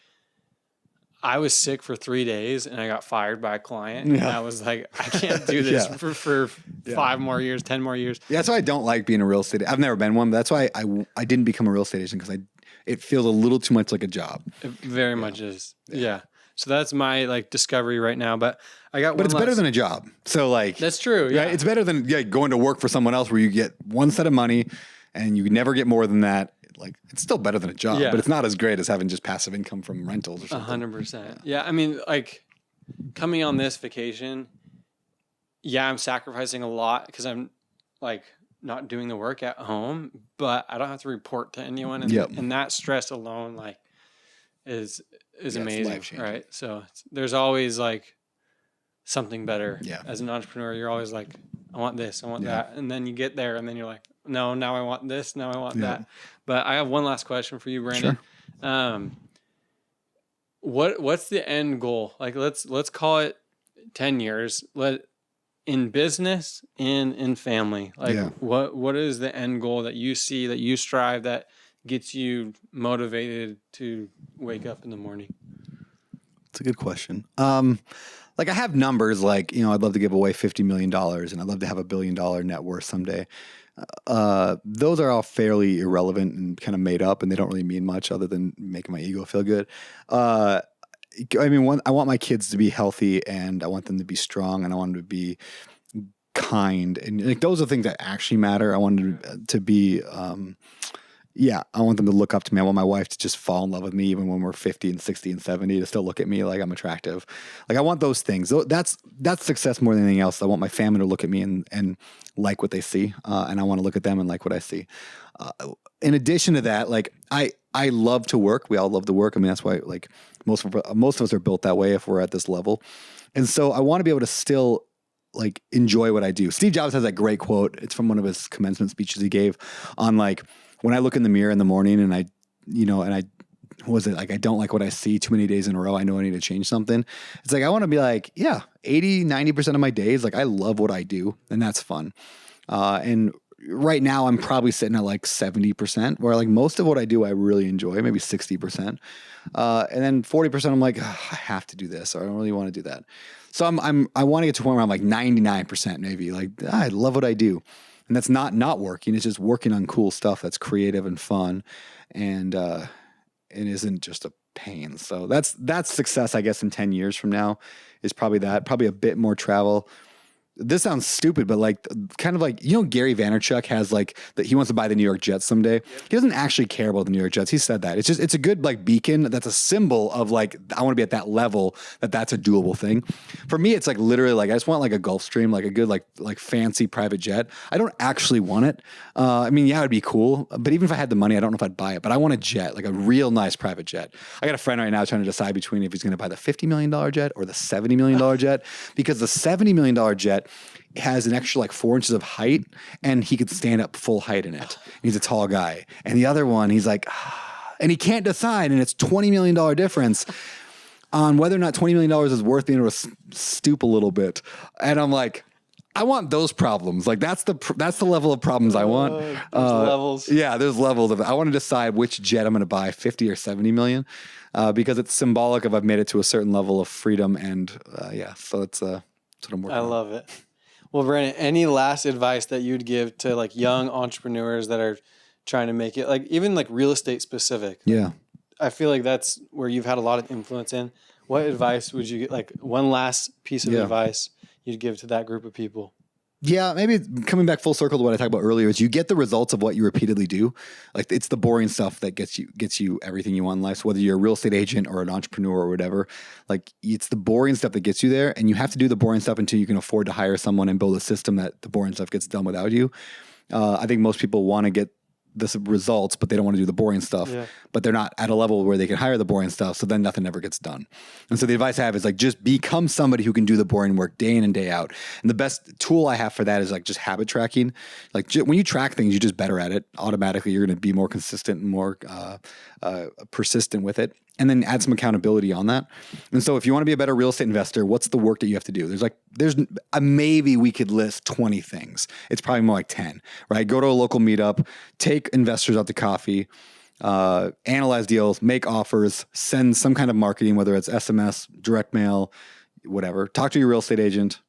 I was sick for 3 days and I got fired by a client. Yeah. And I was like, I can't do this for 5 more years, 10 more years. Yeah, that's why I don't like being a real estate. I've never been one, but that's why I didn't become a real estate agent because it feels a little too much like a job. It very much is. Yeah. So that's my like discovery right now, but it's better than a job. So like that's true. Yeah, it's better than going to work for someone else where you get one set of money and you never get more than that. Like it's still better than a job, but it's not as great as having just passive income from rentals or something. 100%. Yeah, I mean, like coming on this vacation, I'm sacrificing a lot because I'm like not doing the work at home, but I don't have to report to anyone, and that stress alone like is amazing, right? So there's always like something better. Yeah. As an entrepreneur, you're always like, I want this, I want that, and then you get there, and then you're like, no, now I want this, now I want that. But I have one last question for you, Brandon. Sure. What's the end goal? Like let's call it 10 years. In business and in family, like what is the end goal that you see, that you strive, that gets you motivated to wake up in the morning? It's a good question. Like I have numbers like, I'd love to give away $50 million and I'd love to have $1 billion net worth someday. those are all fairly irrelevant and kind of made up, and they don't really mean much other than making my ego feel good. I mean, I want my kids to be healthy, and I want them to be strong, and I want them to be kind, and like those are things that actually matter. I want them to be, I want them to look up to me. I want my wife to just fall in love with me, even when we're 50 and 60 and 70, to still look at me like I'm attractive. Like I want those things. That's success more than anything else. I want my family to look at me and like what they see, and I want to look at them and like what I see. In addition to that, like I love to work. We all love to work. I mean, that's why like most of us are built that way if we're at this level. And so I want to be able to still like enjoy what I do. Steve Jobs has that great quote. It's from one of his commencement speeches he gave on like, when I look in the mirror in the morning and I don't like what I see too many days in a row, I know I need to change something. It's like, I want to be like, 80, 90% of my days, like I love what I do and that's fun. And right now I'm probably sitting at like 70%, where like most of what I do, I really enjoy, maybe 60%. And then 40%, I'm like, I have to do this, or I don't really want to do that. So I want to get to a point where I'm like 99% maybe, like I love what I do. And that's not working. It's just working on cool stuff that's creative and fun, and it isn't just a pain. So that's success, I guess, in 10 years from now is probably a bit more travel. This sounds stupid, but like kind of like, Gary Vaynerchuk has like that he wants to buy the New York Jets someday. Yep. He doesn't actually care about the New York Jets. He said that. It's a good like beacon. That's a symbol of like, I want to be at that level, that's a doable thing. For me, it's like literally like, I just want like a Gulfstream, like a good, like fancy private jet. I don't actually want it. I mean, it'd be cool, but even if I had the money, I don't know if I'd buy it, but I want a jet, like a real nice private jet. I got a friend right now trying to decide between if he's going to buy the $50 million jet or the $70 million jet, because the $70 million jet has an extra like 4 inches of height, and he could stand up full height in it. He's a tall guy. And the other one, he's like, and he can't decide, and it's $20 million difference on whether or not $20 million is worth being able to stoop a little bit. And I'm like, I want those problems. Like that's the level of problems I want. There's levels. Yeah, there's levels of it. I want to decide which jet I'm going to buy, 50 or 70 million, because it's symbolic of I've made it to a certain level of freedom. And so that's what I'm working on. I love it. Well, Brandon, any last advice that you'd give to like young entrepreneurs that are trying to make it, like even like real estate specific? Yeah. I feel like that's where you've had a lot of influence in. What advice would you get? Like one last piece of advice you'd give to that group of people? Yeah, maybe coming back full circle to what I talked about earlier is you get the results of what you repeatedly do. Like it's the boring stuff that gets you everything you want in life. So whether you're a real estate agent or an entrepreneur or whatever, like it's the boring stuff that gets you there, and you have to do the boring stuff until you can afford to hire someone and build a system that the boring stuff gets done without you. I think most people want to get the results, but they don't want to do the boring stuff. Yeah. But they're not at a level where they can hire the boring stuff, so then nothing ever gets done. And so the advice I have is like just become somebody who can do the boring work day in and day out. And the best tool I have for that is like just habit tracking. Like when you track things, you're just better at it. Automatically, you're going to be more consistent and more persistent with it. And then add some accountability on that. And so if you want to be a better real estate investor, what's the work that you have to do? There's maybe we could list 20 things. It's probably more like 10, right? Go to a local meetup, take investors out to coffee, analyze deals, make offers, send some kind of marketing, whether it's SMS, direct mail, whatever. Talk to your real estate agent.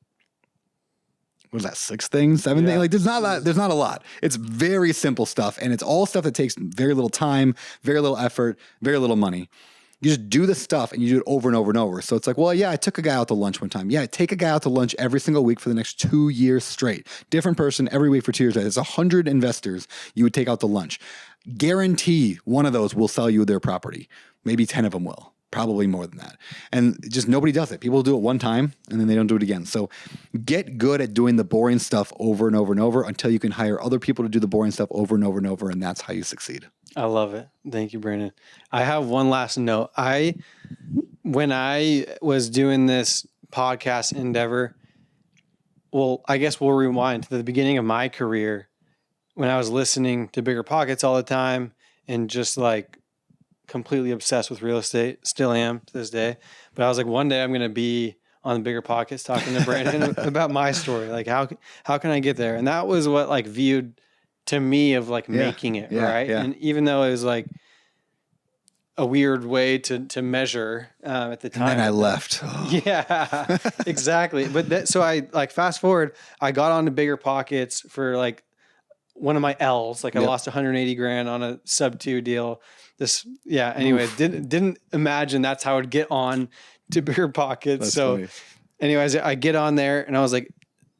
What is that, 6 things, 7 things? Like there's not a lot. It's very simple stuff. And it's all stuff that takes very little time, very little effort, very little money. You just do the stuff and you do it over and over and over. So it's like, well, I took a guy out to lunch one time. Yeah, take a guy out to lunch every single week for the next 2 years straight. Different person every week for 2 years. It's 100 investors you would take out to lunch. Guarantee one of those will sell you their property. Maybe 10 of them will. Probably more than that. And just nobody does it. People do it one time and then they don't do it again. So get good at doing the boring stuff over and over and over until you can hire other people to do the boring stuff over and over and over. And that's how you succeed. I love it. Thank you, Brandon. I have one last note. When I was doing this podcast endeavor, well, I guess we'll rewind to the beginning of my career when I was listening to Bigger Pockets all the time and just like completely obsessed with real estate, still am to this day. But I was like, one day I'm going to be on Bigger Pockets talking to Brandon about my story. Like how can I get there? And that was what like viewed to me of like making it, right? Yeah. And even though it was like a weird way to measure at the time. And then I left. Yeah, exactly. But so I like fast forward, I got onto Bigger Pockets for like one of my L's. Like I Yep. lost 180 grand on a sub 2 deal. Anyways, didn't imagine that's how I'd get on to Bigger Pockets. That's So funny. anyways, I get on there and I was like,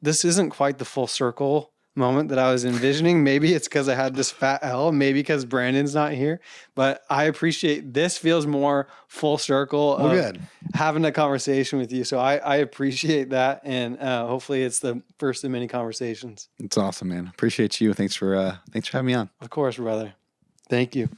this isn't quite the full circle moment that I was envisioning. Maybe it's because I had this fat L, maybe because Brandon's not here, but I appreciate this feels more full circle of good. having a conversation with you. So I appreciate that. And hopefully it's the first of many conversations. It's awesome, man. Appreciate you. Thanks for having me on. Of course, brother. Thank you.